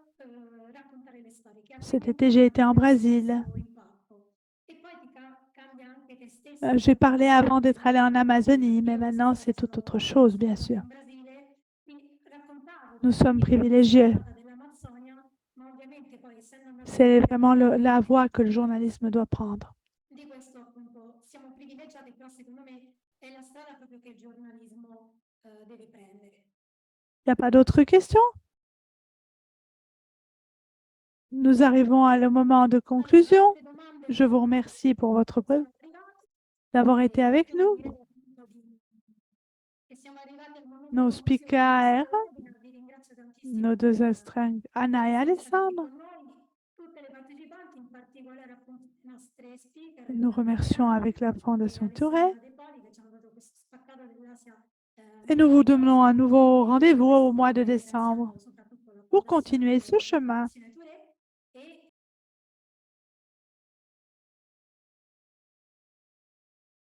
Cet été, j'ai été en Brésil. J'ai parlé avant d'être allée en Amazonie, mais maintenant, c'est tout autre chose, bien sûr. Nous sommes privilégiés. C'est vraiment la voie que le journalisme doit prendre. Il n'y a pas d'autres questions? Nous arrivons à le moment de conclusion. Je vous remercie pour votre d'avoir été avec nous. Nos speakers, nos deux astreintes, Anna et Alessandro. Nous remercions avec la Fondation Touret. Et nous vous donnons un nouveau rendez-vous au mois de décembre pour continuer ce chemin